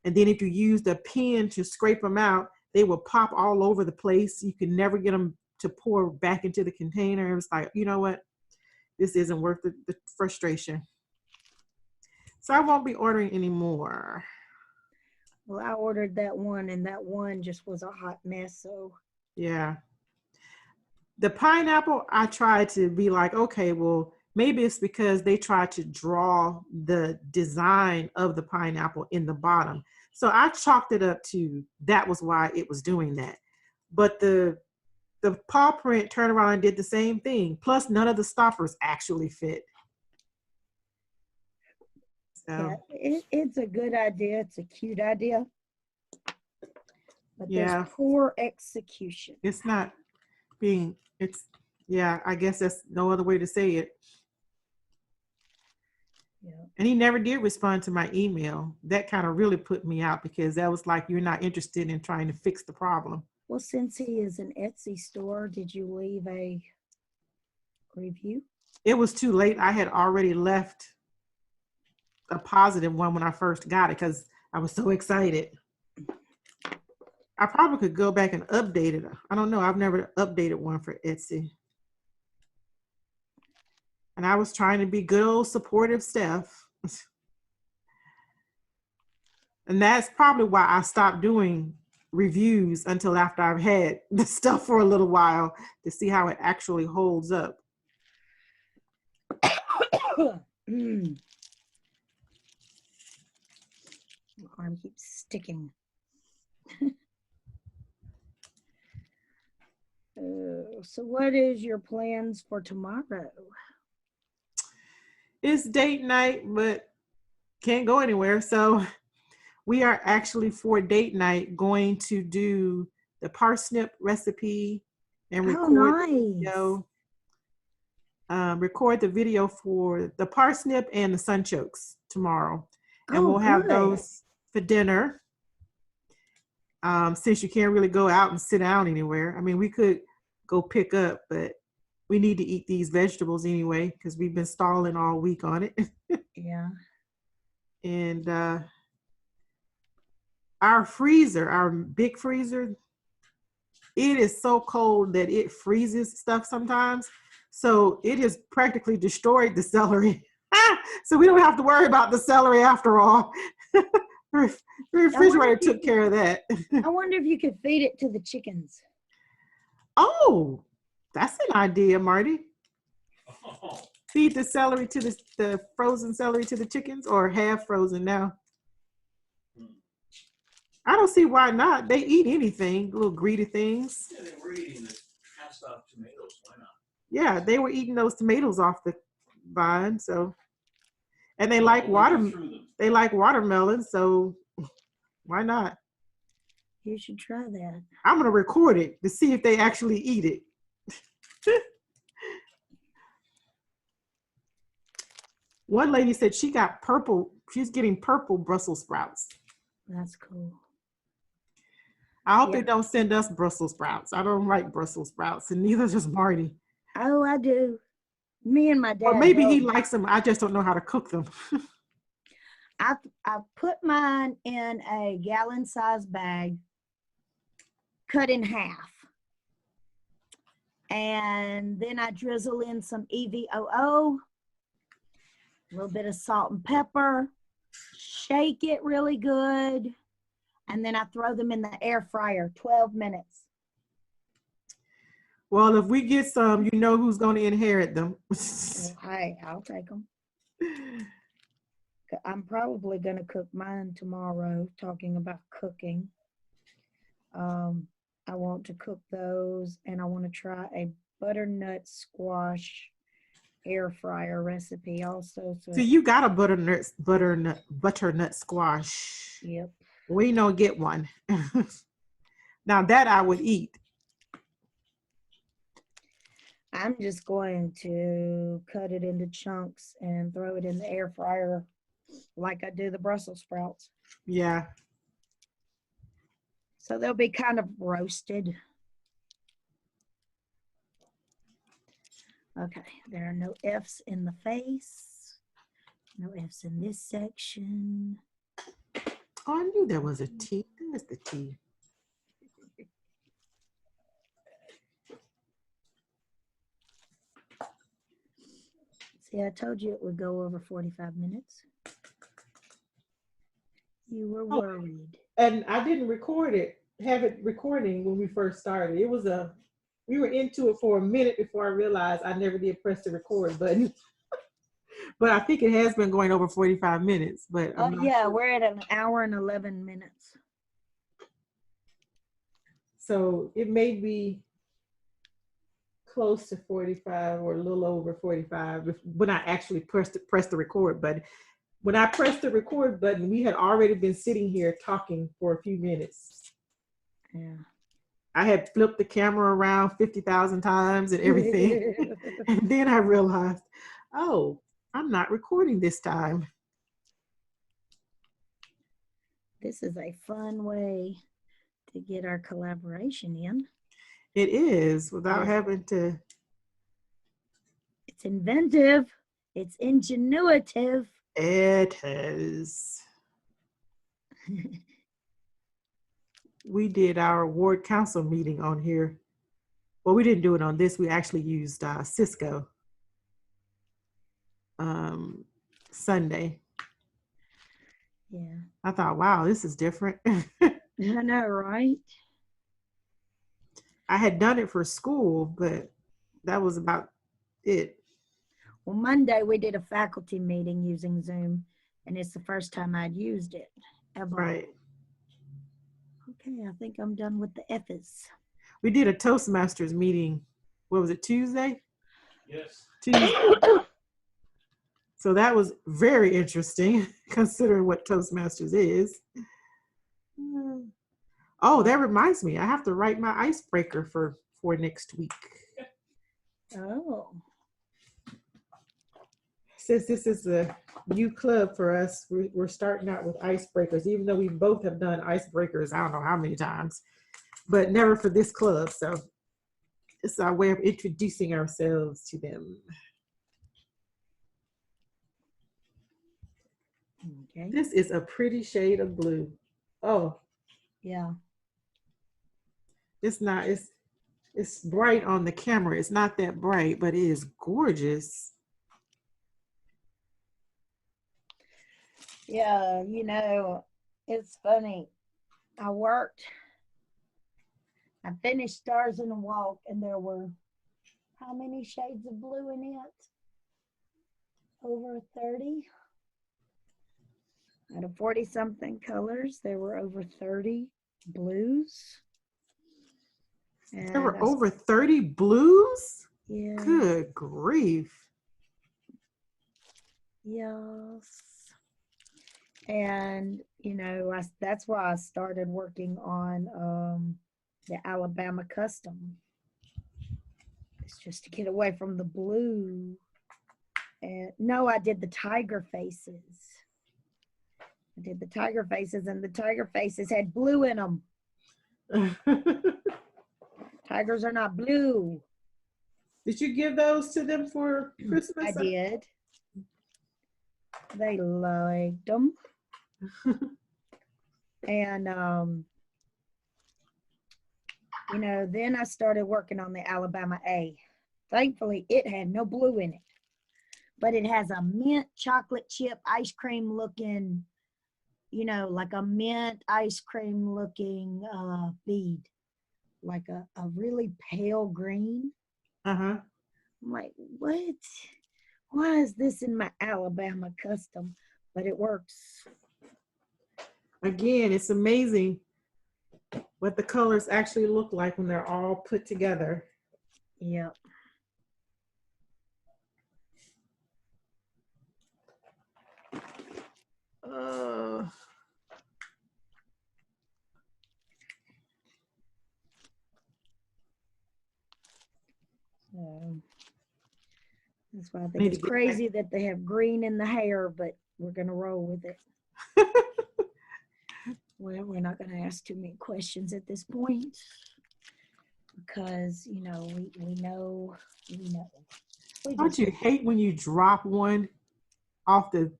And then if you use the pen to scrape them out, they will pop all over the place. You can never get them to pour back into the container. It was like, you know what? This isn't worth the frustration. So I won't be ordering anymore. Well, I ordered that one, and that one just was a hot mess. So yeah. The pineapple, I tried to be like, okay, well, maybe it's because they tried to draw the design of the pineapple in the bottom. So I chalked it up to that was why it was doing that. But the paw print turned around and did the same thing. Plus, none of the stoppers actually fit. So, yeah, it's a good idea. It's a cute idea. But yeah, there's poor execution. it's not being, yeah, I guess that's no other way to say it. Yeah. And he never did respond to my email. That kind of really put me out because that was like, you're not interested in trying to fix the problem. Well, since he is an Etsy store, did you leave a review? It was too late. I had already left a positive one when I first got it because I was so excited. I probably could go back and update it. I don't know. I've never updated one for Etsy. And I was trying to be good old supportive Steph. And that's probably why I stopped doing reviews until after I've had the stuff for a little while to see how it actually holds up. My arm keeps sticking. So what is your plans for tomorrow? It's date night, but can't go anywhere. So we are actually for date night going to do the parsnip recipe and record the video. record the video for the parsnip and the sunchokes tomorrow. And Oh, we'll have good. those for dinner. Since you can't really go out and sit down anywhere. I mean, we could go pick up, but we need to eat these vegetables anyway because we've been stalling all week on it. Yeah. And our freezer, our big freezer, it is so cold that it freezes stuff sometimes. So it has practically destroyed the celery. So we don't have to worry about the celery after all. The refrigerator took care of that. I wonder if you could feed it to the chickens. Oh, that's an idea, Marty. Oh, Feed the celery to the frozen celery to the chickens, or half frozen now. I don't see why not. They eat anything, little greedy things. yeah, they were eating the cast off tomatoes. Why not? Yeah, they were eating those tomatoes off the vine, so. And they Well, like we threw them. they like watermelon, so why not? You should try that. I'm gonna record it to see if they actually eat it. One lady said she got purple, she's getting purple Brussels sprouts. That's cool. I hope Yeah. they don't send us Brussels sprouts. I don't like Brussels sprouts, and neither does Marty. Oh, I do. Me and my dad. Or maybe he both. likes them. I just don't know how to cook them. I put mine in a gallon-sized bag, cut in half. And then I drizzle in some EVOO, a little bit of salt and pepper, shake it really good, and then I throw them in the air fryer, 12 minutes. Well, if we get some, you know who's going to inherit them. Hey, I'll take them. I'm probably going to cook mine tomorrow, talking about cooking. I want to cook those, and I want to try a butternut squash air fryer recipe also. So you got a butternut squash. Yep. We don't get one. Now that I would eat. I'm just going to cut it into chunks and throw it in the air fryer like I do the Brussels sprouts. Yeah. So they'll be kind of roasted. Okay, there are no F's in the face. No F's in this section. Oh, I knew there was a T. There's the T. See, I told you it would go over 45 minutes. You were worried. And I didn't have it recording when we first started. We were into it for a minute before I realized I never did press the record button. But I think it has been going over 45 minutes. But Oh, yeah, we're at an hour and 11 minutes. So it may be close to 45 or a little over 45 when I actually press the record button. When I pressed the record button, we had already been sitting here talking for a few minutes. Yeah. I had flipped the camera around 50,000 times and everything. And then I realized, oh, I'm not recording this time. This is a fun way to get our collaboration in. It is, without having to. It's inventive. It's ingenuitive. It is. We did our ward council meeting on here. Well, we didn't do it on this. We actually used Cisco Sunday. Yeah. I thought, wow, this is different. I know, right? I had done it for school, but that was about it. Well, Monday we did a faculty meeting using Zoom, and it's the first time I'd used it ever. Right. Okay, I think I'm done with the F's. We did a Toastmasters meeting. What was it, Tuesday? Yes. Tuesday. So that was very interesting, considering what Toastmasters is. Oh, that reminds me. I have to write my icebreaker for next week. Oh. since this is a new club for us, we're starting out with icebreakers, even though we both have done icebreakers, I don't know how many times, but never for this club. So it's our way of introducing ourselves to them. Okay. This is a pretty shade of blue. Oh, Yeah. it's not, it's bright on the camera. It's not that bright, but it is gorgeous. Yeah, you know, it's funny. I finished Stars in a Walk, and there were how many shades of blue in it? Over 30. Out of 40 something colors, there were over 30 blues. There were And over 30 blues? yeah. Good grief. Yes. And, you know, that's why I started working on the Alabama custom. It's just to get away from the blue. And no, I did the tiger faces. I did the tiger faces, and the tiger faces had blue in them. Tigers are not blue. Did you give those to them for Christmas? I did. They liked them. And, you know, then I started working on the Alabama A. Thankfully, it had no blue in it, but it has a mint chocolate chip ice cream looking, you know, like a mint ice cream looking bead, like a really pale green. Uh-huh. I'm like, what? Why is this in my Alabama custom? But it works. Again, it's amazing what the colors actually look like when they're all put together. Yep. So that's why I think it's crazy that they have green in the hair, but we're going to roll with it. Well, we're not going to ask too many questions at this point because, you know, we know. Don't you hate when you drop one off the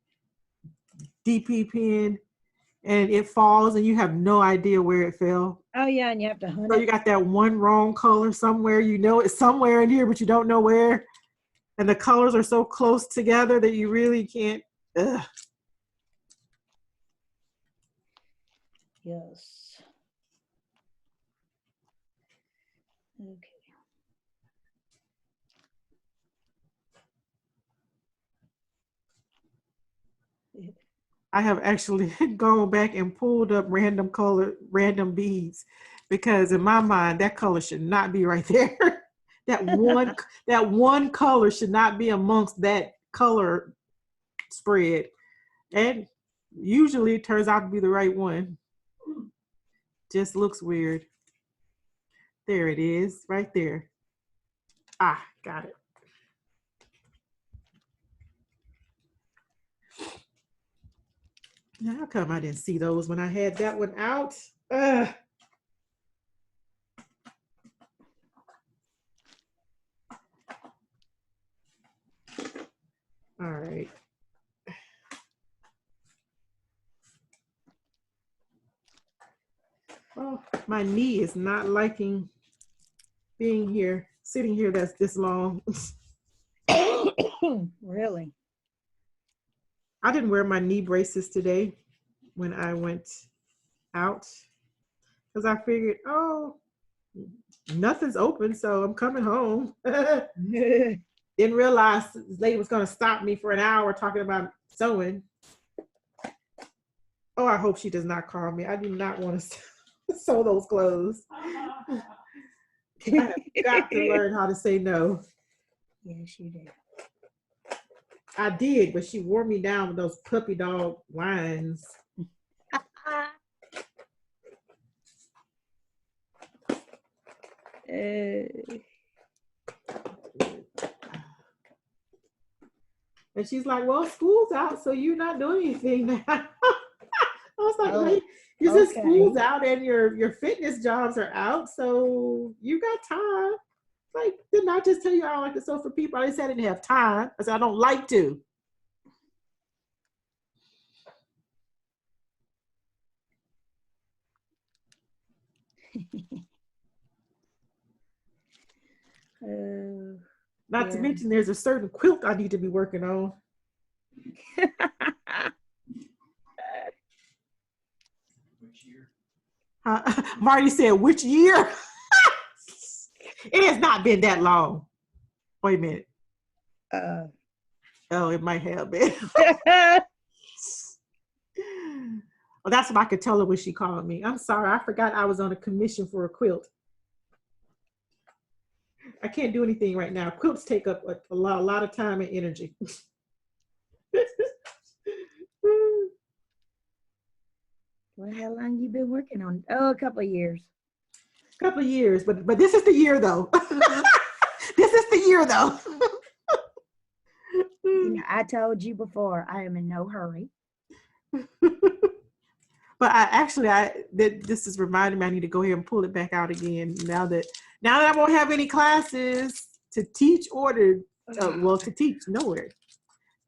DP pen and it falls and you have no idea where it fell? Oh, yeah, and you have to hunt So it. you got that one wrong color somewhere, you know it's somewhere in here, but you don't know where. And the colors are so close together that you really can't. Ugh. Yes. Okay. I have actually gone back and pulled up random beads, because in my mind that color should not be right there. that one color should not be amongst that color spread, and usually it turns out to be the right one. Just looks weird. There it is, right there. Ah, got it. Now, how come I didn't see those when I had that one out? Ugh. All right. Oh, my knee is not liking being here, sitting here that's this long. Really? I didn't wear my knee braces today when I went out because I figured, oh, nothing's open, so I'm coming home. Didn't realize this lady was going to stop me for an hour talking about sewing. Oh, I hope she does not call me. I do not want to sew those clothes. I have got to learn how to say no. Yes, you did. I did, but she wore me down with those puppy dog lines. And she's like, well, school's out, so you're not doing anything now. I was like, Oh, wait, you said okay. school's out and your fitness jobs are out, so you got time. Like, didn't I just tell you I don't like to sew for people? I just said I didn't have time. I said I don't like to. Oh, Not to yeah. mention there's a certain quilt I need to be working on. Which year? Marty said, which year? It has not been that long. Wait a minute. Oh, it might have been. Well, that's what I could tell her when she called me. I'm sorry, I forgot I was on a commission for a quilt. I can't do anything right now. Quilts take up a lot of time and energy. Well, how long you been working on? Oh, a couple of years. Couple of years, but this is the year though. This is the year though. You know, I told you before, I am in no hurry. But this is reminding me I need to go ahead and pull it back out again now that I won't have any classes to teach or to teach nowhere.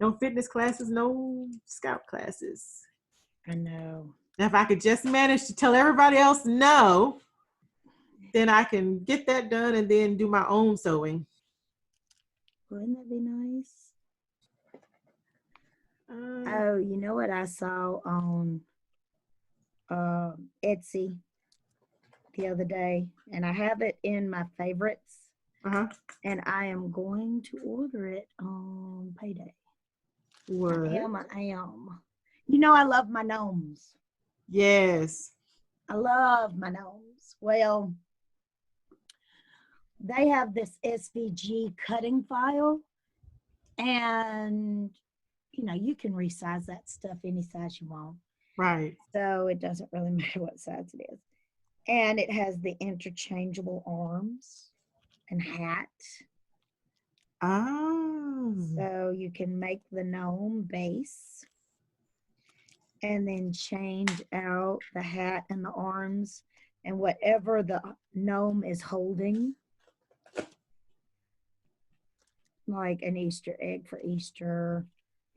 No fitness classes, no scout classes. I know. Now, if I could just manage to tell everybody else no, then I can get that done and then do my own sewing. Wouldn't that be nice? Oh, you know what I saw on Etsy the other day, and I have it in my favorites, and I am going to order it on payday. What? I am. You know I love my gnomes. Yes. I love my gnomes. Well, they have this SVG cutting file, and you know, you can resize that stuff any size you want. Right. So it doesn't really matter what size it is. And it has the interchangeable arms and hat. Oh. So you can make the gnome base and then change out the hat and the arms and whatever the gnome is holding. Like an Easter egg for Easter.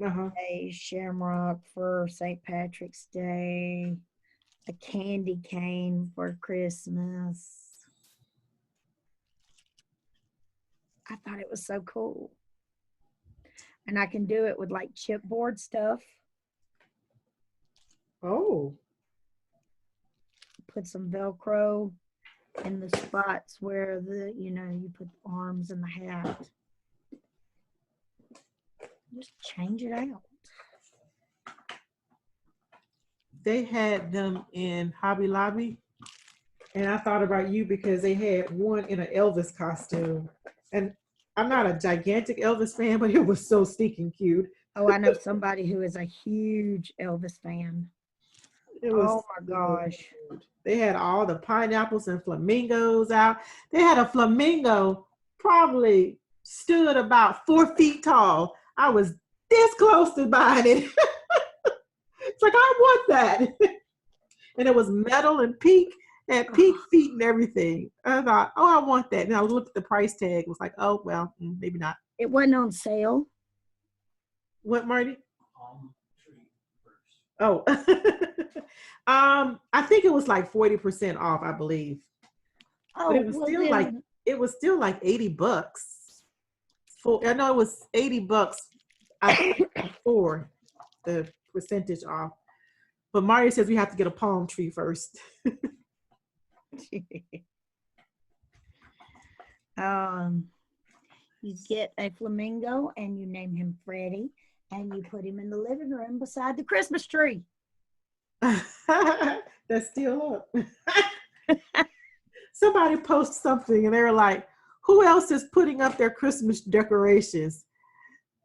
A shamrock for St. Patrick's Day, a candy cane for Christmas. I thought it was so cool. And I can do it with like chipboard stuff. Oh. Put some Velcro in the spots where you put the arms and the hat. Just change it out. They had them in Hobby Lobby, and I thought about you because they had one in an Elvis costume. And I'm not a gigantic Elvis fan, but it was so stinking cute. Oh, I know somebody who is a huge Elvis fan. Oh my gosh. Cute. They had all the pineapples and flamingos out. They had a flamingo probably stood about 4 feet tall. I was this close to buying it. It's like, I want that. And it was metal and pink feet and everything. I thought, oh, I want that. And I looked at the price tag. It was like, oh, well, maybe not. It wasn't on sale. What, Marty? Tree first. Oh, I think it was like 40% off, I believe. Oh, but it was still like $80. I know it was $80 I think, for the percentage off. But Mario says we have to get a palm tree first. You get a flamingo and you name him Freddie and you put him in the living room beside the Christmas tree. That's still up. Somebody posted something and they were like, who else is putting up their Christmas decorations?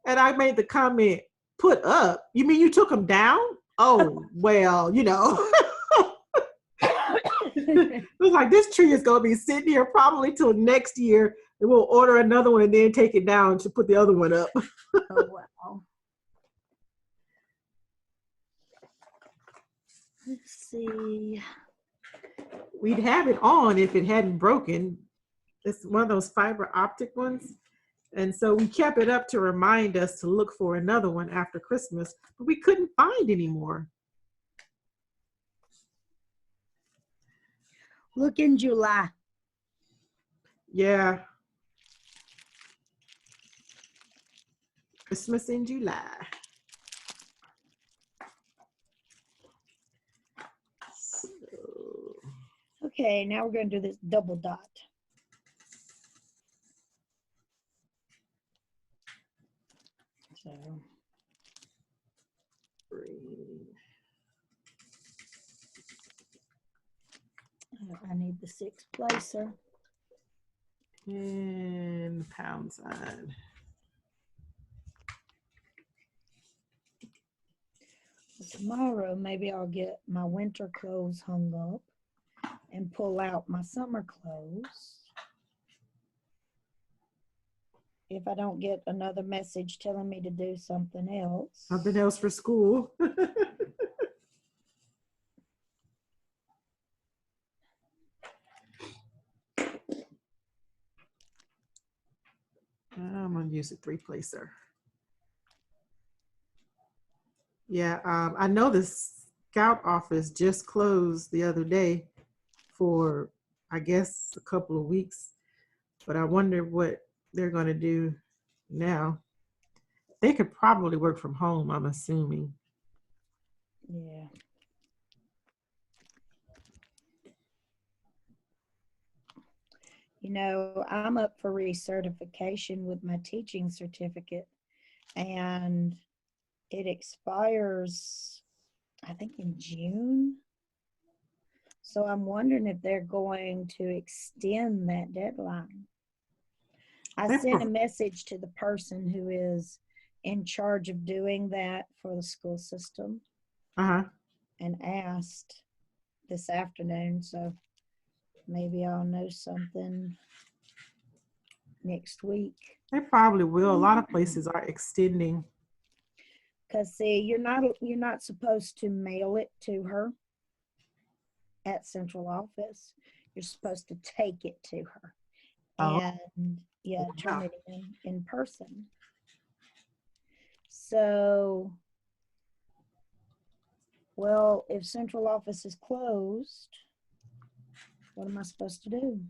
And I made the comment, put up? You mean you took them down? Oh, well, you know. It was like, this tree is going to be sitting here probably till next year. And we'll order another one and then take it down to put the other one up. Oh, wow. Let's see. We'd have it on if it hadn't broken. It's one of those fiber optic ones. And so we kept it up to remind us to look for another one after Christmas, but we couldn't find any more. Look in July. Yeah. Christmas in July. So, Okay, now we're going to do this double dot. So, I need the 6 placer. and pound sign. Tomorrow, maybe I'll get my winter clothes hung up and pull out my summer clothes. If I don't get another message telling me to do something else. Something else for school. I'm gonna use a 3 placer. Yeah, I know the scout office just closed the other day for, I guess, a couple of weeks, but I wonder what they're gonna do now. They could probably work from home, I'm assuming. Yeah. You know, I'm up for recertification with my teaching certificate, and it expires, I think, in June. So I'm wondering if they're going to extend that deadline. I sent a message to the person who is in charge of doing that for the school system and asked this afternoon. So maybe I'll know something next week. They probably will. A lot of places are extending. Because see, you're not supposed to mail it to her at central office. You're supposed to take it to her. And yeah, turn it in person. So, well, if central office is closed, what am I supposed to do?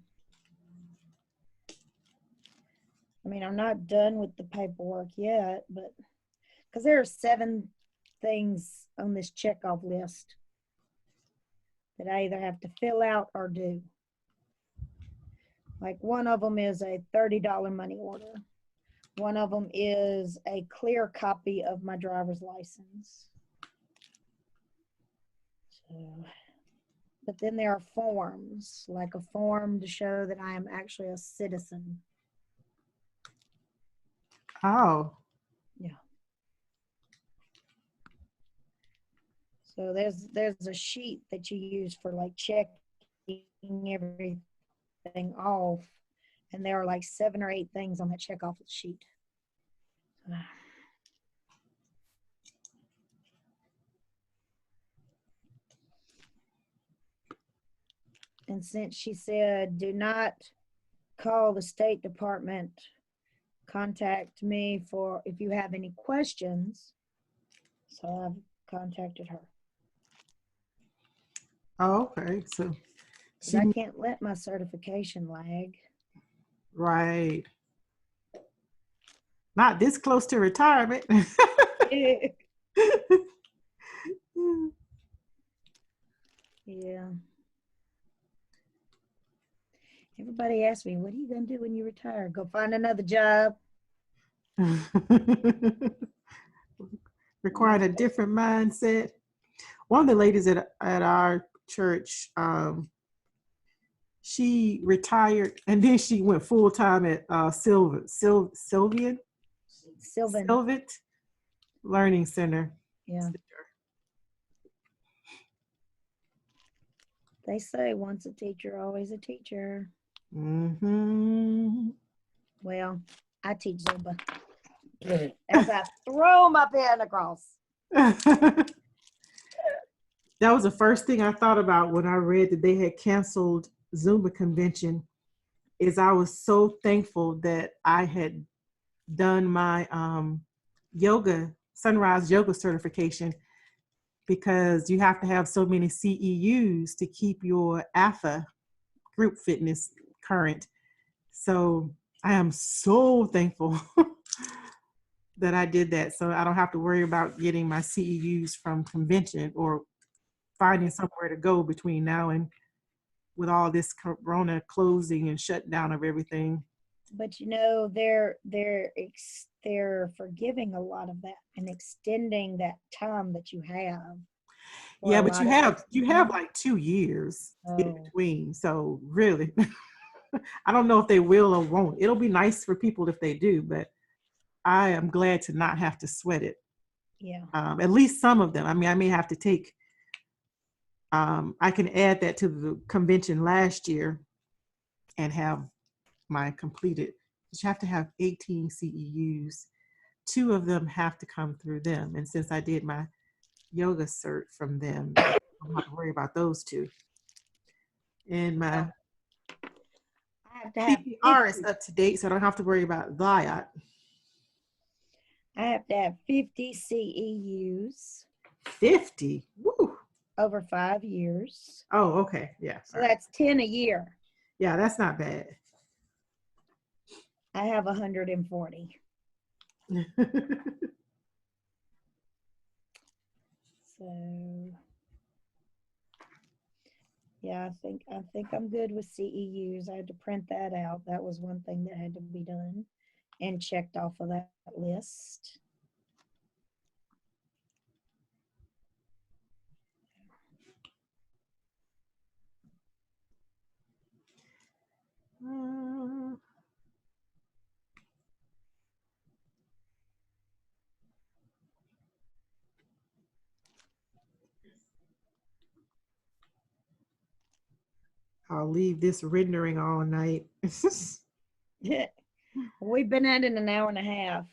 I mean, I'm not done with the paperwork yet, but because there are 7 things on this checkoff list that I either have to fill out or do. Like one of them is a $30 money order. One of them is a clear copy of my driver's license. So, but then there are forms, like a form to show that I am actually a citizen. Oh. Yeah. So there's a sheet that you use for like checking everything off, and there are like 7 or 8 things on that check off sheet. And since she said, do not call the State Department, contact me for if you have any questions. So I've contacted her. Oh, okay. So I can't let my certification lag. Right. Not this close to retirement. Yeah. Everybody asks me, what are you going to do when you retire? Go find another job. Required a different mindset. One of the ladies at our church, she retired and then she went full time at Sylvan Learning Center. Yeah. They say once a teacher, always a teacher. Mm-hmm. Well, I teach Zumba. As I throw my pen across. That was the first thing I thought about when I read that they had canceled Zumba convention. Is I was so thankful that I had done my yoga sunrise yoga certification, because you have to have so many CEUs to keep your AFA group fitness current. So I am so thankful that I did that, so I don't have to worry about getting my CEUs from convention or finding somewhere to go between now and with all this corona closing and shutdown of everything. But you know, they're forgiving a lot of that and extending that time that you have. for Yeah, a but lot you of have those. like 2 years in Oh, between. So really, I don't know if they will or won't. It'll be nice for people if they do, but I am glad to not have to sweat it. yeah. At least some of them. I mean, I may have to take, I can add that to the convention last year and have my completed. You have to have 18 CEUs. 2 of them have to come through them. And since I did my yoga cert from them, I don't have to worry about those 2. And my I have to have CPR is 50. up to date, so I don't have to worry about LIOT. I have to have 50 CEUs 50. Woo. over 5 years. Oh, okay. Yeah. So that's 10 a year. Yeah, that's not bad. I have 140. So yeah, I think I'm good with CEUs. I had to print that out. That was one thing that had to be done and checked off of that list. I'll leave this rendering all night. We've been at it an hour and a half.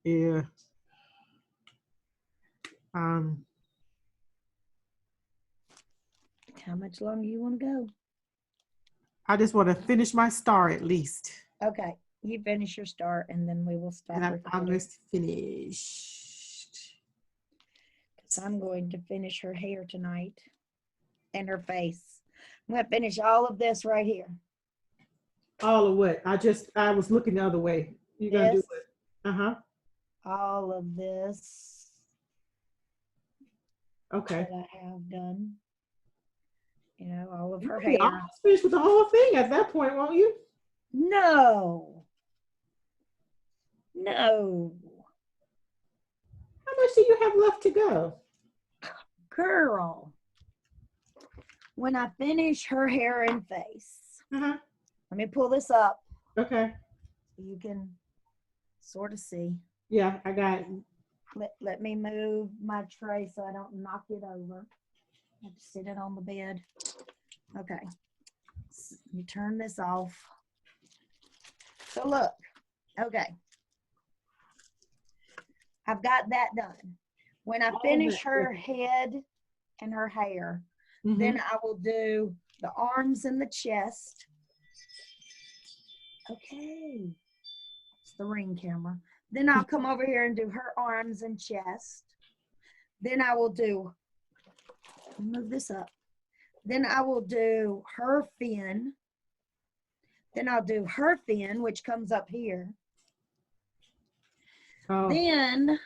Yeah. How much longer you want to go? I just want to finish my star at least. Okay, you finish your start and then we will stop And I'm recording. almost finished. Because I'm going to finish her hair tonight and her face. I'm going to finish all of this right here. All of what? I was looking the other way. You're going to do This, what? Uh-huh. all of this Okay. that I have done. You know, all of her You'll be hair. almost finished with the whole thing at that point, won't you? No. No. How much do you have left to go? Girl. When I finish her hair and face, Uh-huh. let me pull this up Okay. so you can sort of see. Yeah, I got it. Let me move my tray so I don't knock it over. I have to sit it on the bed. Okay. You turn this off. So look, okay. I've got that done. When I finish her head and her hair, then I will do the arms and the chest. Okay. It's the ring camera. Then I'll come over here and do her arms and chest. Then I will do, move this up. Then I will do her fin. Then I'll do her fin, which comes up here. Oh. Then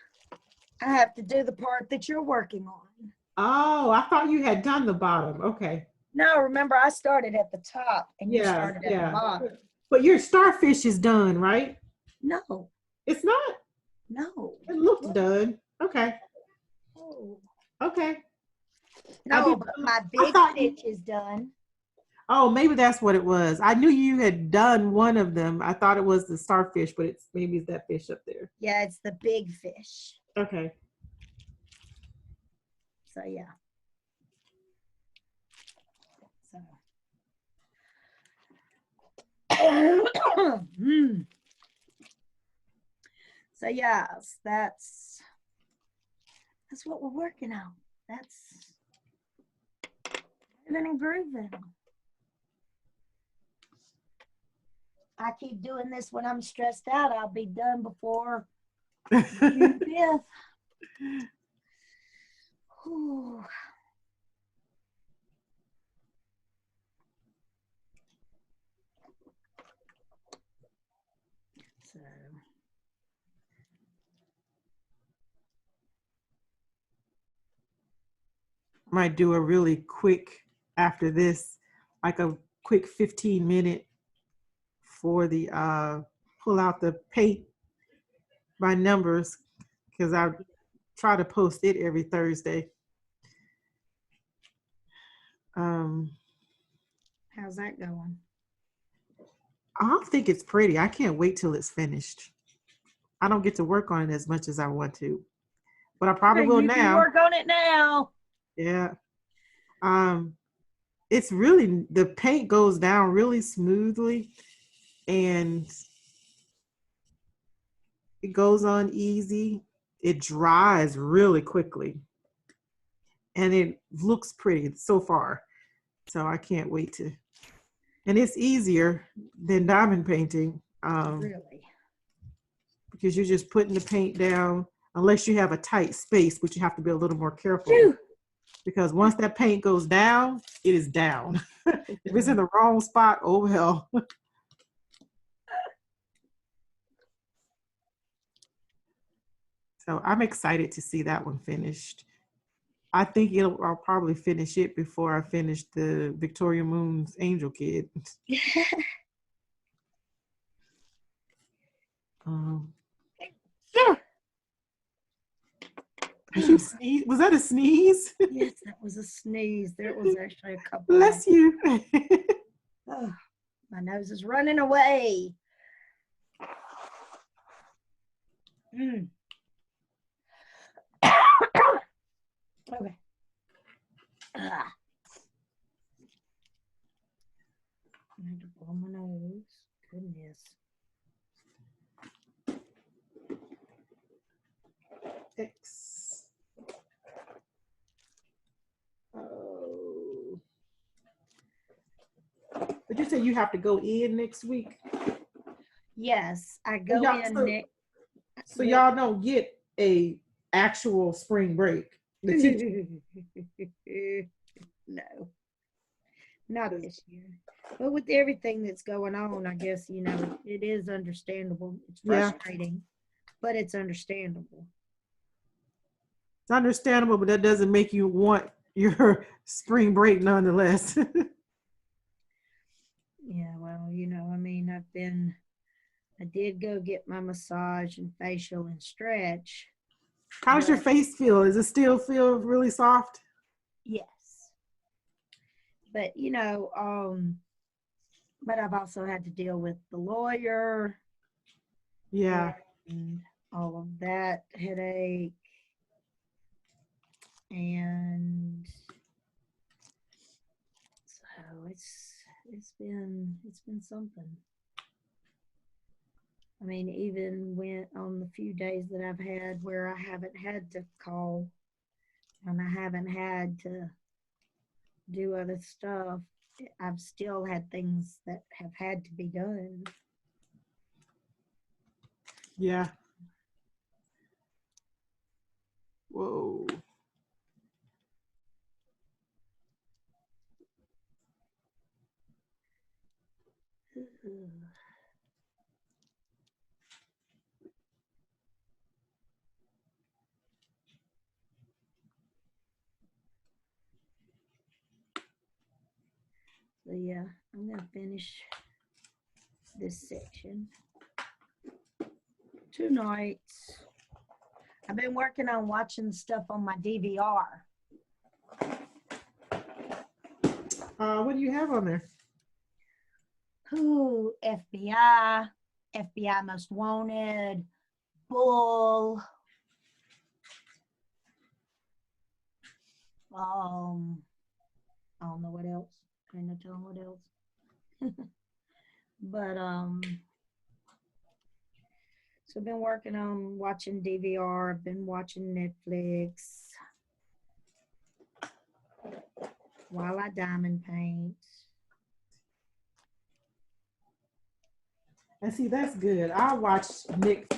I have to do the part that you're working on. Oh, I thought you had done the bottom. Okay. No, remember I started at the top and you Yeah, started at the bottom. But your starfish is done, right? No, It's not. no. It looked done. Okay. Oh. Okay. No, but my big fish is done. Oh, maybe that's what it was. I knew you had done one of them. I thought it was the starfish, but maybe it's that fish up there. Yeah, it's the big fish. Okay. So yeah. So. So yes, that's what we're working on. That's Living and grooving. I keep doing this when I'm stressed out. I'll be done before June 5th. Whew. So, Might do a really quick after this, like a quick 15-minute for the pull out the paint by numbers, because I try to post it every Thursday. how's that going? I think it's pretty. I can't wait till it's finished. I don't get to work on it as much as I want to, but I probably will You can now. work on it now. Yeah. It's really, the paint goes down really smoothly and it goes on easy. It dries really quickly and it looks pretty so far. So I can't wait to, and it's easier than diamond painting. Really? Because you're just putting the paint down, unless you have a tight space, which you have to be a little more careful. Phew. Because once that paint goes down, it is down. If it's in the wrong spot, oh well. So I'm excited to see that one finished. I think I'll probably finish it before I finish the Victoria Moon's Angel Kid. You sneeze? Was that a sneeze? Yes, that was a sneeze. There was actually a couple. Bless you. Oh, my nose is running away. Mm. Okay. Ah. I had to blow my nose. Goodness. X. Oh. Did you say you have to go in next week? Yes, I go y'all- in so- next. So y'all don't get a actual spring break. The teacher- No, not this year. But with everything that's going on, I guess, you know, it is understandable. It's Yeah. frustrating, but it's understandable. It's understandable, but that doesn't make you want your spring break nonetheless. Yeah, well, you know, I mean, I did go get my massage and facial and stretch. How's your face feel? Does it still feel really soft? Yes. But, you know, but I've also had to deal with the lawyer. Yeah. And all of that headache. And so it's been something. I mean, even when on the few days that I've had where I haven't had to call and I haven't had to do other stuff, I've still had things that have had to be done. Yeah. Whoa. So yeah, I'm gonna finish this section tonight. I've been working on watching stuff on my DVR. What do you have on there? Who? FBI, FBI Most Wanted, Bull. I don't know what else. Can't I tell them what else? But so I've been working on watching DVR. I've been watching Netflix. while I diamond paint. And see, that's good. I watch Nick.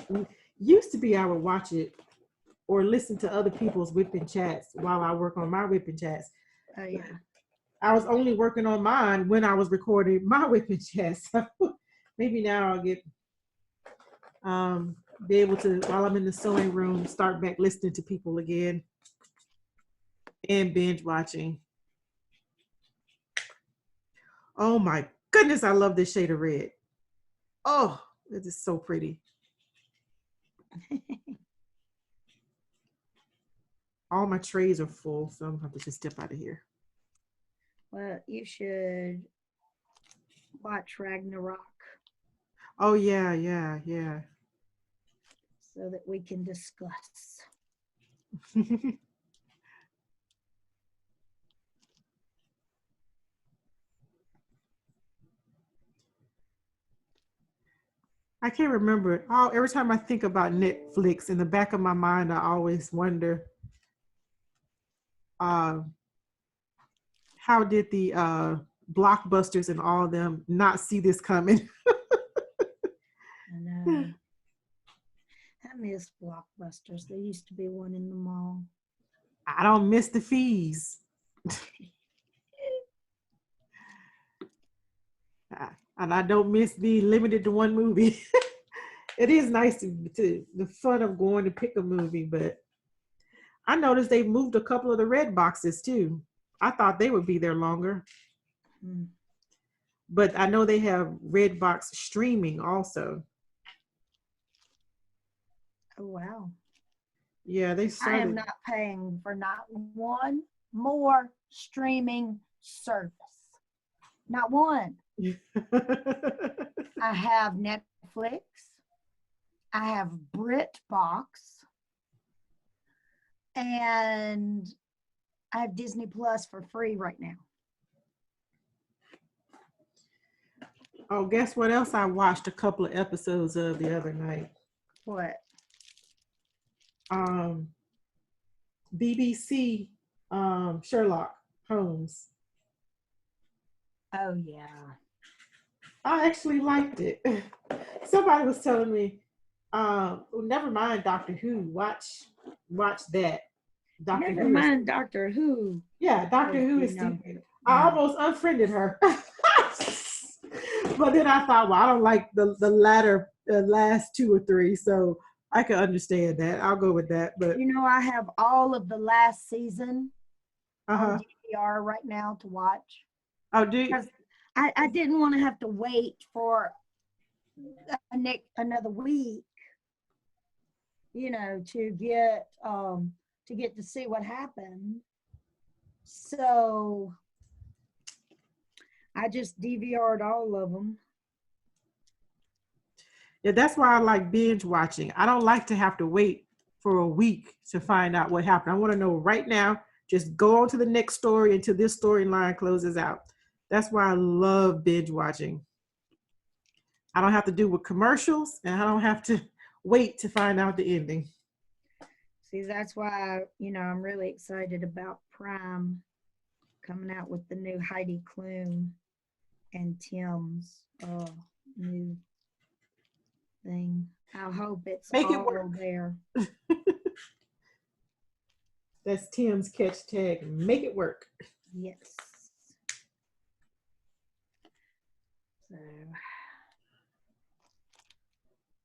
Used to be I would watch it or listen to other people's whipping chats while I work on my whipping chats. Oh yeah. I was only working on mine when I was recording my whipping chats. So maybe now I'll get be able to, while I'm in the sewing room, start back listening to people again and binge watching. Oh my goodness, I love this shade of red. Oh, it is so pretty. All my trays are full, so I'm gonna have to just step out of here. Well, you should watch Ragnarok Oh yeah, yeah, yeah. so that we can discuss. I can't remember. Oh, every time I think about Netflix, in the back of my mind, I always wonder, how did the blockbusters and all of them not see this coming? I know. I miss Blockbusters. There used to be one in the mall. I don't miss the fees. And I don't miss being limited to one movie. It is nice to the fun of going to pick a movie, but I noticed they moved a couple of the red boxes too. I thought they would be there longer. But I know they have red box streaming also. Oh wow. Yeah, they I started. am not paying for not one more streaming service. Not one. I have Netflix. I have BritBox. And I have Disney Plus for free right now. Oh, guess what else I watched a couple of episodes of the other night? What? BBC Sherlock Holmes. Oh yeah. I actually liked it. Somebody was telling me, never mind Doctor Who, watch that. Doctor Never Who mind Doctor Who. Yeah, Doctor Who is stupid. I almost unfriended her. But then I thought, well, I don't like the last 2 or 3, so I can understand that. I'll go with that. But You know, I have all of the last season uh-huh. on DVR right now to watch. Oh, do you? Because I didn't want to have to wait for another week, you know, to get to see what happened. So I just DVR'd all of them. Yeah, that's why I like binge watching. I don't like to have to wait for a week to find out what happened. I want to know right now. Just go on to the next story until this storyline closes out. That's why I love binge watching. I don't have to do with commercials, and I don't have to wait to find out the ending. See, that's why, you know, I'm really excited about Prime coming out with the new Heidi Klum and Tim's new thing. I hope it's Make it all work. there. That's Tim's catch tag. Make it work. Yes. So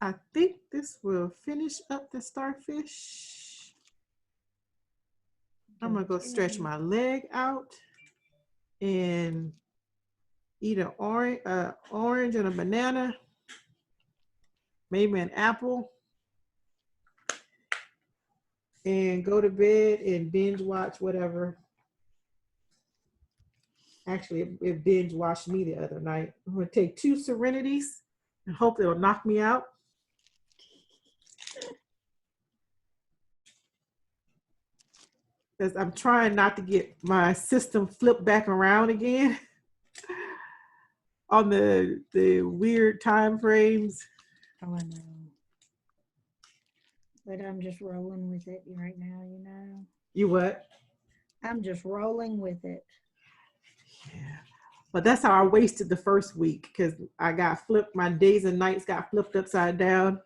I think this will finish up the starfish. I'm gonna go stretch my leg out and eat an orange and a banana, maybe an apple, and go to bed and binge watch whatever. Actually, it binge watched me the other night. I'm gonna take 2 Serenities and hope it'll knock me out. Because I'm trying not to get my system flipped back around again on the weird time frames. oh, I know. But I'm just rolling with it right now, you know. You what? I'm just rolling with it. Yeah. But that's how I wasted the first week because I got flipped. My days and nights got flipped upside down.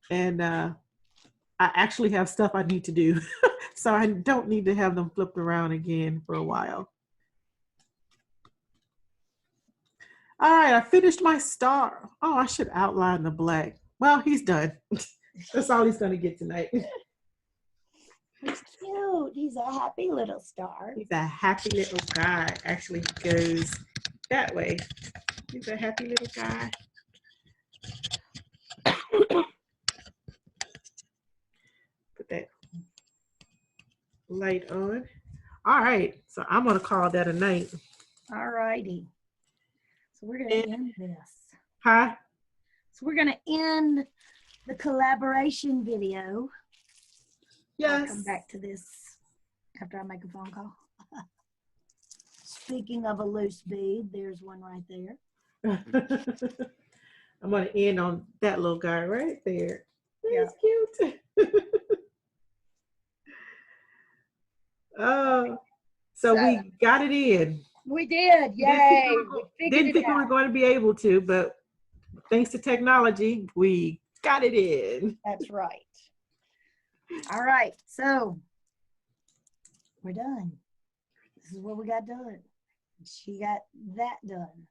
And I actually have stuff I need to do. So I don't need to have them flipped around again for a while. All right, I finished my star. Oh, I should outline the black. Well, he's done. That's all he's going to get tonight. He's cute. He's a happy little star. He's a happy little guy. Actually, he goes that way. He's a happy little guy. Put that light on. All right, so I'm going to call that a night. All righty. So we're going to end this. Hi. So we're going to end the collaboration video. Yes. I'll come back to this after I make a phone call. Speaking of a loose bead, there's one right there. I'm going to end on that little guy right there. He's Yeah. cute. Oh, so we got it in. We did. Yay. Didn't think we were going to be able to, but thanks to technology, we got it in. That's right. All right. So we're done. This is what we got done. She got that done.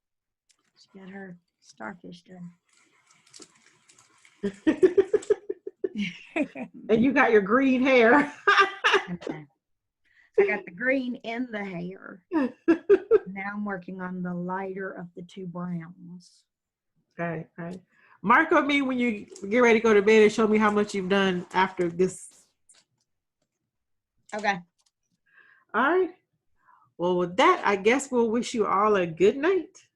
She got her starfish done. And you got your green hair. Okay. I got the green in the hair. Now I'm working on the lighter of the two browns. Okay, right. Mark on me when you get ready to go to bed and show me how much you've done after this. Okay. All right. Well, with that, I guess we'll wish you all a good night.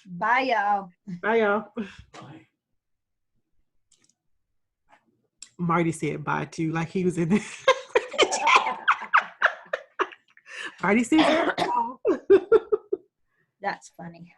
Bye, y'all. Bye, y'all. Bye. Marty said bye too, like he was in there. Marty said bye. That's funny.